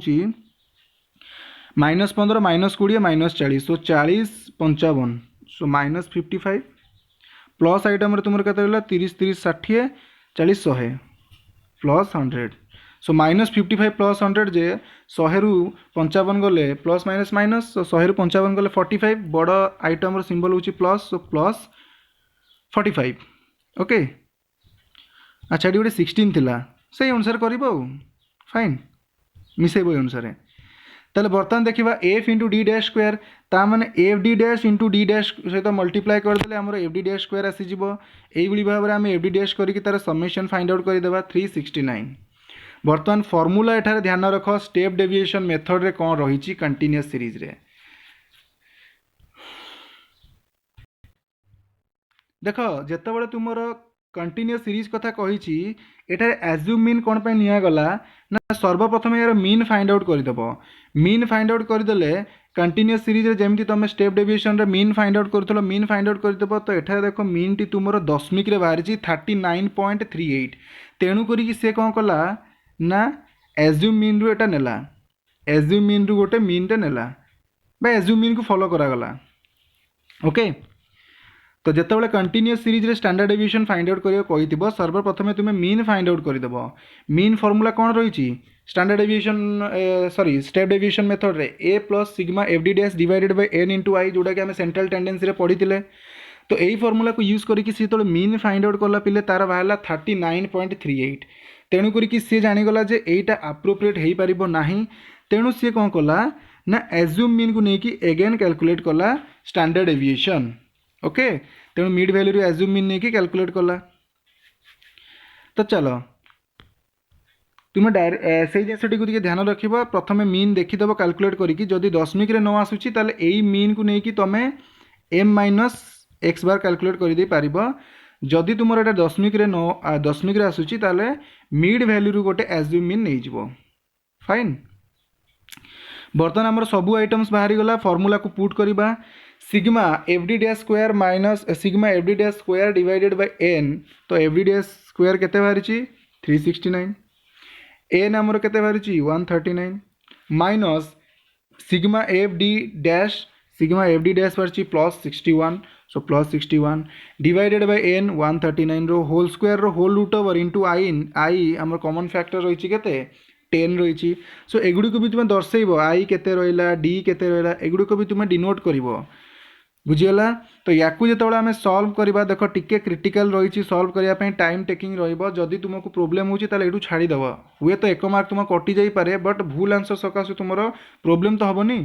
-15 -20 -40, सो 40 55, सो -55 प्लस आइटम तुम के 30 30 60 40 100 प्लस 100। सो -55 प्लस 100 जे 100 रु 55 गले प्लस माइनस माइनस, सो 100 रु 55 गले 45। बड़ आइटम सिंबल हूँ प्लस, सो प्लस 45। ओके अच्छा ये गोटे 16 थिला से अनुसार कर फाइन मिसेब अनुसार। ताले बर्तमान देखा F into D dash square ता माने F D dash into D dash सहित मल्टीप्लाई करदे आमर एफ डी डैश स्क्वायर आसीज। यही भाव में आम एफ डी डैश करके तार समेसन फाइंड आउट करदेबा 369। बर्तमान फॉर्मूला एठारे ध्यान रख स्टेप डेविएशन मेथड रे कौन रही कंटिन्यूअस सीरीज रे। देख जिते तुमर कंटिन्यूअस सीरीज कथा कही एठारे एज्यूम मीन कौन पे निगला ना सर्वप्रथम यार मीन फाइंड आउट करदेव। मीन फाइंड आउट करदेले कंटिन्यूअस सीरीज रे जेमती तुम स्टेप डेविएशन रे मीन फाइंड आउट करथलो मीन फाइंड आउट करदेव। तो एठारे देख मीन टी तुमर दशमिक रे बाहरी 39.38 तेणु करी से कौन कला ना एज्यूम मीन रु एटा नेला एज्यूम मीन रु गोटे मीन टे नेला बा एज्यूम मीन को फॉलो करागला ओके। तो जितेबाला कंटिन्यूअस सीरीज रे स्टैंडर्ड डेविएशन फाइंड आउट करियो कहिथिबो सर्वप्रथमे तुमे मीन फाइंड आउट करदेबो। मीन फॉर्मूला कौन रही standard deviation sorry step deviation method रे A plus sigma F D dash divided by N into I जोटा कि आम सेंट्रल टेंडेंसी रे पढ़ी। तो यही फॉर्मूला को यूज करके सी जो मीन फाइंड आउट कला पिले तार बाहर 39.38 तेणु करी सी जानीगला जे एटा आप्रोप्रिएट हो पार ना तेणु सी कौन कला ना एज्यूम मीन को लेकिन एगेन कैलकुलेट कला स्टैंडर्ड डेविएशन ओके। तेणु मिड वैल्यू एज्यूम मीन नहीं कैलकुलेट कला। तो चलो तुम डायरेक्ट से जिनटी ध्यान रख प्रथम मीन देखीदेव कैलकुलेट करी जदि दशमिक न आसूची ताले एई मीन को लेकिन तुम एम माइनस एक्स बार कैलकुलेट कर पार। जदि तुम एटा दशमिक आसूची ताले मिड वैल्यू गोटे एज्यूम मीन नहीं जीवो फाइन। बर्तमान आमर सबू आइटम्स बाहरी गला फॉर्मूला को पुट करवा sigma F D dash square minus sigma F D dash square divided by N. तो एफ डी डैश स्क्वायर केते बाहरी 369 एन आमर केते बाहरी 139 minus sigma F D dash बाहरी plus 61 so plus 61 divided by N 139 रो whole square रो whole root over into I आमर कॉमन फैक्टर रही केते 10 रही। सो एगुड़ी को भी तुम्हें दर्शेब आई केते रहिला डी केते रहिला एगुड़ी को भी तुम्हें डिनोट करिवो बुझीगला। तो या जो आम सल्व करवा देख टिके क्रिटिकल रही सल्व करने टाइम टेकिंग रही तुमको प्रोब्लेम हो छाड़ीदेव हुए तो 1 मार्क तुम कटि जापे बट भूल आंसर सकाशे तुम प्रोब्लेम तो हेनी।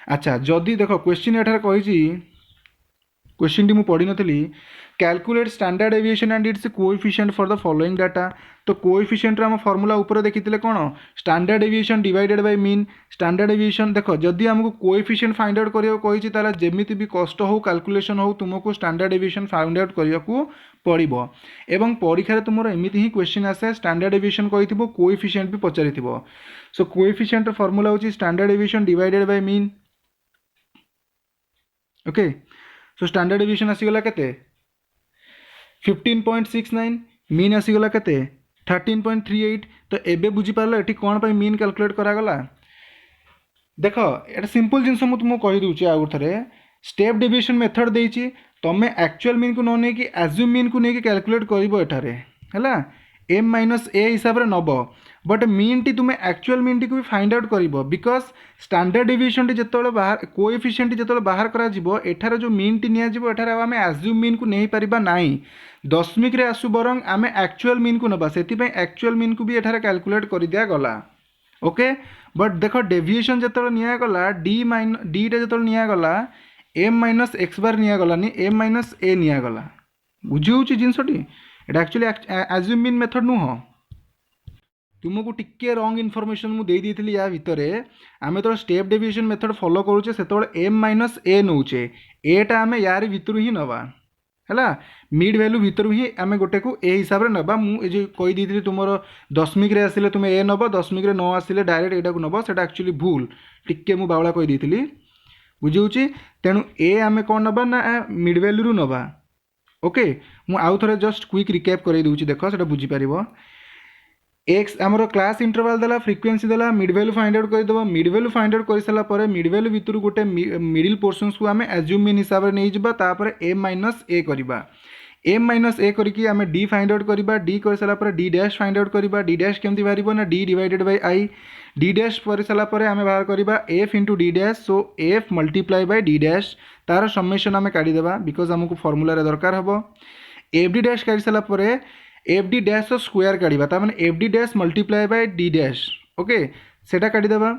अच्छा जदि देख क्वेश्चन एठार कही क्वेश्चन टी मुझे पढ़ी नी calculate standard deviation and its coefficient for the following data. तो कोएफिशिएंट आम फॉर्मूला ऊपर देखी कौन standard deviation divided by mean standard deviation देख जदि आमको कोएफिशिएंट फाइंड आउट करियो ताला जेमिति भी कष्ट हो कैलकुलेशन हो तुमको स्टैंडर्ड डेविएशन फाइंड आउट करियो पड़िबो। एवं परीक्षा तुमर एमिति ही क्वेश्चन आसे स्टैंडर्ड डेविएशन कहिथिबो कोएफिशिएंट भी पचारिथिबो। सो कोएफिशिएंट फॉर्मूला होची standard deviation divided by mean okay. So standard deviation आसीगला केते 15.69 मीन आसीगला केते 13.38। तो एबे बुझी पारलो एठी कोन पय मीन कैलकुलेट करागला देख एटा सिंपल जिनस मु तुमको कहि दूची आगु थरे स्टेप डेविएशन मेथड देइची तमे एक्चुअल मीन को न नै कि एज्यूम मीन को नै कि कैलकुलेट करिवो एठारे हला एम माइनस ए हिसाब रे नब बट मीन टी तुम एक्चुअल मीन टी को भी फाइंड आउट करिवो बिकॉज स्टैंडर्ड डेविएशन टी जेतोले बाहर कोएफिशिएंट टी जेतोले बाहर करा जिवो एठारे जो मीन टी निया जिवो एठारे आमे एज्यूम मीन को नै परिबा नाही दशमिक रे आसु बरंग आमे एक्चुअल मीन को नबा सेति पय एक्चुअल मीन को भी एठारे कैलकुलेट करि दिया गला ओके। बट देखो डेविएशन जेतोले निया गला डी टा जेतोले निया गला एम माइनस एक्स बार निया गलानी एम माइनस ए निया गला बुझी होची जिनसटी एटा एक्चुअली एज्यूम मीन मेथड नुह तुमको टिके रंग इनफॉरमेशन मुझे देती या भितर आम जो स्टेप डेविएशन मेथड फॉलो करुचे से एम माइनस ए नौचे एटा आम यार भितर ही नवा है मिड वैल्यू भितर ही आम गोटे को ए हिसाब से नवा मुझे कहीदी तुम दशमिक रे आसिले तुम ए नब दशमिक रे न आसिले डायरेक्ट एटा को नब से एक्चुअली भूल टिके मु बावला कहीदी बुझे तेणु ए आम कौन नबा ना मिड वैल्यू रु नबा ओके। मु आउ थोड़े जस्ट क्विक रिकैप कर दूची देख से बुझीपार एक्स आमर क्लास इंटरवल देला फ्रिक्वेंसी देला मिड वैल्यू फाइंड आउट करदेव मिड वैल्यू फाइंड आउट कर सारा पर मिड वैल्यू भितर गोटे मिडिल पोर्शंस को आम एज्यूम मीन हिसाब से नहीं जावा तापर एम माइनस ए करवा एम माइनस ए करके आम डी फाइंड आउट करवा डी कर सारा पर डी डैश फाइंड आउट करवा डी डैश केमती बाहर ना D divided by I D dash कर सारा पर आम बाहर करवा F into D dash so F multiply by D dash तार सम्मेशन आम काढ़ीदेवा बिकज आमको फॉर्मूला दरकार हम एफ डी डैश काढ़ी सारा पर एफ डी डैश स्क्वायर काढ़ा तार F D dash multiply by D dash okay सेटा काढ़ीदेवा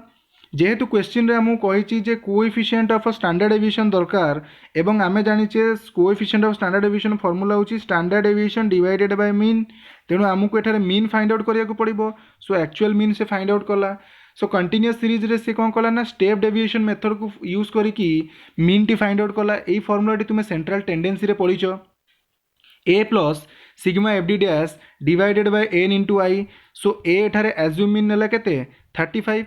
जेहेतु क्वेश्चन रे आमको कही कोएफिशिएंट ऑफ स्टैंडर्ड डेविएशन दरकार एवं आमे जानिचे coefficient of standard deviation formula होची standard deviation divided by mean तेणु आमको एठारे मीन फाइंड आउट करिया को पड़िबो सो एक्चुअल मीन से फाइंड आउट कला सो कंटिन्यूअस सीरीज रे से कौन कला ना स्टेप डेविएशन मेथड को यूज करिकी मीन टी फाइंड आउट कला एई फॉर्मूला टी तुमे सेंट्रल टेंडेंसी रे पढिचो A plus sigma F D dash divided by N into I so A एठारे एज्यूम मीन नेला केते 35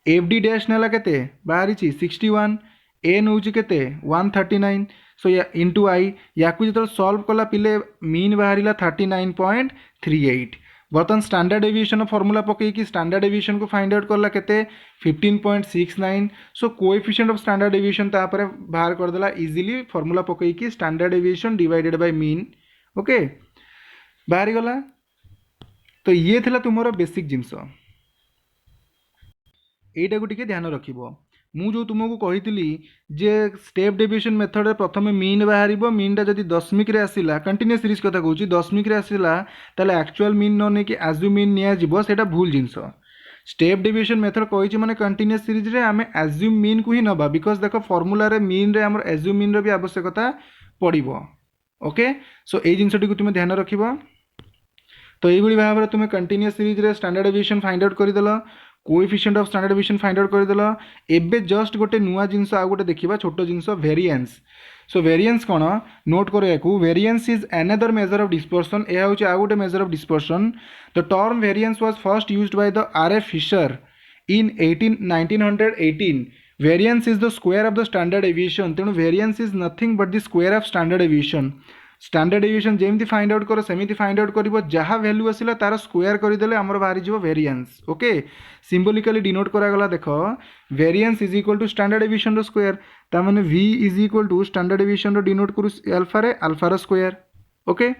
एफ डी डैश नेला केते बाहरी 61 एन होची केते 139 सो या इंटू आई या जो सॉल्व कला पिले मीन बाहरिला 39.38 बर्तमान स्टैंडर्ड डेविएशन फॉर्मूला पकईकि स्टैंडर्ड डेविएशन को फाइंड आउट करला केते 15.69। So coefficient of standard deviation तापर बाहर करदेला इजीली फॉर्मूला पकईकि standard deviation divided by mean. Okay बाहरी गला। तो ये थिला तुमरो बेसिक जिंस एटा को टिके ध्यान रखिबो। मु जो तुमको कही जे स्टेप डेविएशन मेथड प्रथम मीन बाहर मीनटा जदि दशमिक रे आसिला कंटिन्यूअस सीरीज कथा कहूँ दशमिक रे आसिला ताले एक्चुअल मीन न नहीं आजू मीन निया सेटा भूल जिनस। स्टेप डेविएशन मेथड कही माने कंटिन्यूअस सीरीज रे आमे एज्यूम मीन को ही नबा बिकज देख फॉर्मूला रे मीन रे हमर एज्यूम मीन रो भी आवश्यकता पड़िबो। ओके सो ए जिनसटी को तुम ध्यान रखिबो। तो ये भाव में तुम कंटिन्यूअस सीरीज रे स्टैंडर्ड डेविएशन फाइंड आउट करदेल coefficient of standard deviation find out करदेल। एबे जस्ट गोटे नुआ जिनस आ गोटे देखिबा छोटो जिनस वेरिएंस। सो वेरिएंस कौन नोट करिया variance is another measure of dispersion. यह हूँ आ गोटे measure of dispersion. The term variance was first used by the R F Fisher in 1918। Variance is the square of the standard deviation. तेणु variance is nothing but the square of standard deviation. Standard deviation जेमती find out करो सेमती find out करिवो जहाँ value आसिला तार square करदेले आमर बाहरी जीवो variance. Okay symbolically denote करागला देख variance is equal to standard deviation रो स्क्वायर ता माने v is equal to standard deviation रो डिनोट करू अल्फा रो स्क्वायर। ओके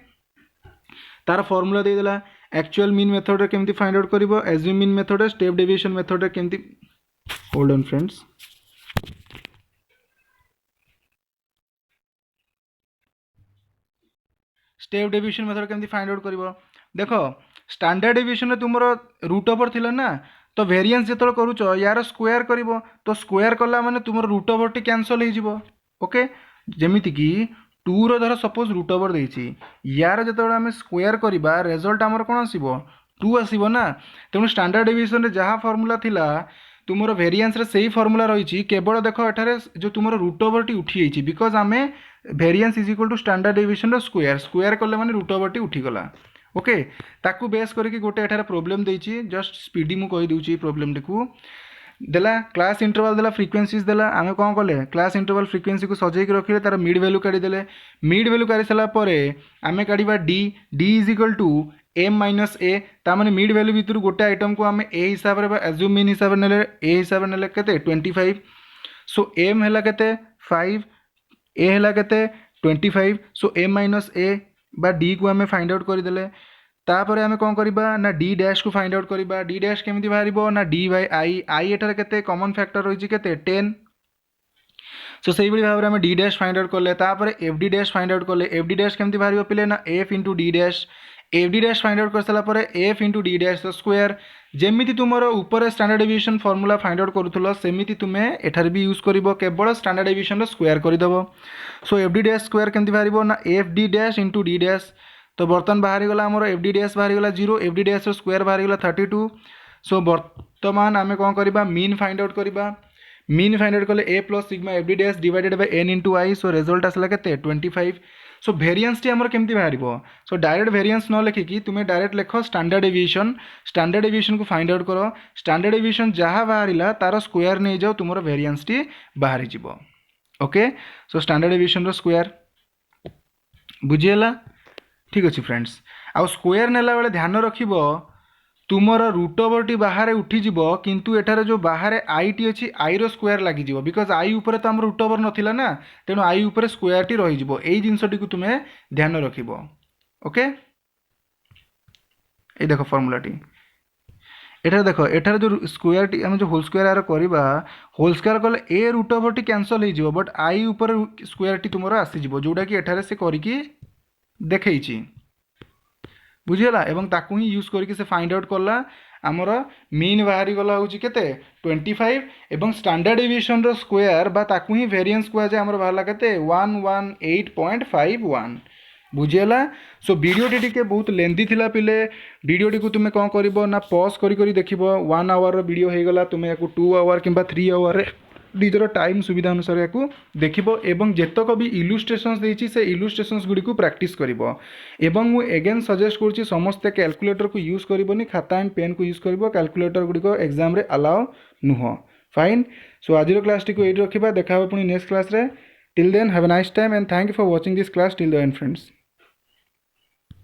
तार फॉर्मूला दे देला एक्चुअल मीन मेथड रे केमती फाइंड आउट करिवो एज्यूम मीन मेथड रे स्टेप डेविएशन मेथड रे केमती। Hold on friends step deviation method केमती फाइंड आउट करिवो देख स्टैंडर्ड डेविएशन रे तुमरो रूट ओवर थिला ना तो वेरिएंस जेतल करूच यार स्क्वायर करिवो तो स्क्वायर कला माने तुमरो रूट ओवर टी कैंसल हो जिवो। ओके जेमिति कि 2 रो धर सपोज रूट ओवर देछि यार जेतल आमे स्क्वायर करिबा रिजल्ट हमर कोन आसीबो 2 आसीबो ना। तेणु स्टैंडर्ड डेविएशन रे जहाँ फॉर्मूला थिला तुमरो वेरिएंस रे सेही फॉर्मूला रही केवल देख एठारे जो तुमरो रूट ओवर टी उठी जाइछि बिकज आमे variance is equal to standard deviation रो स्क्वायर स्क्वायर कले माने रूट ओवर टी उठी गला। ओके ताकू बेस करके गोटे एठारे प्रॉब्लम देछि जस्ट स्पीडी मु कहि दउछि प्रॉब्लम टिकू देला क्लास इंटरवल देला फ्रीक्वेंसीज देला आमे कोन कले क्लास इंटरवल फ्रीक्वेंसी को सजै के रखिले तार मिड वैल्यू काढी देले मिड वैल्यू काढी सला परे आमे काढीबा D D is equal to M minus A ता माने मिड वैल्यू भितर गोटे आइटम को आमे ए हिसाब रे एज्यूम मीन हिसाब रे नेले ए हिसाब रे नेले केते 25। सो एम हैला केते 5 ए हैला केते 25। सो एम माइनस ए बा डी को आमे फाइंड आउट करदेले तापर आमे कौन करबा ना डी डैश को फाइंड आउट करबा डी डैश केमिति बाहरिबो ना डी बाय आई आई एटार केते कॉमन फैक्टर रहिछि केते 10। सो सेही बली भाबरे आमे डी डैश फाइंड आउट करले तापर F D dash find out करले एफ डी डैश केमिति बाहरिबो पिले ना F into D dash F D dash find out कर साला परे F into D dash square जेमिति तुमर ऊपर standard deviation formula find out करूथलो सेमिति तुमे एठार भी यूज करिवो केवल स्टैंडर्ड डेविएशन रो स्क्वायर करिदबो। So F D dash square केमिति बाहरिबो ना F D dash into D dash तो बर्तमान बाहरी गला आमर एफ डी डैश बाहरी गला 0 एफ डी डैश स्क्वायर बाहरी गला 32। सो बर्तमान आमे कौन करबा मीन फाइंड आउट करबा मीन फाइंड आउट कले A plus sigma F D dash divided by N into I. So result आसला केते 25। सो वेरिएंस टी आमर केमती बाहरिबो सो डायरेक्ट वेरिएंस न लिखिकी तुमे डायरेक्ट लिख स्टैंडर्ड डेविएशन को फाइंड आउट करो स्टैंडर्ड डेविएशन जहाँ बाहरिला तार स्क्वायर नहीं जाओ तुमर वेरिएंस टी बाहरी जिवो। ओके सो स्टैंडर्ड डेविएशन रो स्क्वायर बुझीला ठीक अच्छे फ्रेंड्स आउ स्क्वायर नेला बेले ध्यान रखिबो तुमर रूट ओवर टी बाहर उठीजिवो किंतु एठारे जो बाहर आई टी अच्छी आई रो स्क्वायर लागिजिवो बिकज आई ऊपर तो आम रूट ओवर नथिला ना तेणु आई ऊपर स्क्वायर टी रहिजिवो एई जिंसटी को तुमे ध्यान रखिबो। ओके ए देखो फॉर्मूला टी एठारे देखो एठारे जो स्क्वायर टी आम जो होल स्क्वायर आर करबा होल स्क्वायर कले ए रूट ओवर टी कैंसल हो जिवो बट आई ऊपर स्क्वायर टी तुमरो आसीजिवो जोटा कि एठारे से करिकी देखैछि बुझीगला एवं ताकू ही यूज करके से फाइंड आउट कला आमर मीन बाहरी गला होची केते 25 एवं स्टैंडर्ड डेविएशन रो स्क्वायर बा ताकू ही वेरिएंस को जे आमर बाहरला केते 118.51 बुझीगला। सो वीडियो टी के बहुत लेंथी थिला पिले वीडियो टी को तुमे कोन करबो ना पॉज करी देखिबो 1 आवर रो वीडियो हे गला तुमे याकू 2 आवर किंबा 3 आवर रे निजर टाइम सुविधा अनुसार या देखिबो एवं जेतक भी इलुस्ट्रेशंस देछि से इलुस्ट्रेशंस गुडी को प्रैक्टिस करिवो एवं मु एगेन सजेस्ट करछि समस्त कैलकुलेटर को यूज करिवोनी खाता एंड पेन को यूज करिवो कैलकुलेटर गुडी को एग्जाम रे अलाउ नुह फाइन। सो आजिरो क्लास टी को एठी रखिबा देखा पुनी नेक्स्ट क्लास रे till then have a nice time and thank you for watching this class till the end friends.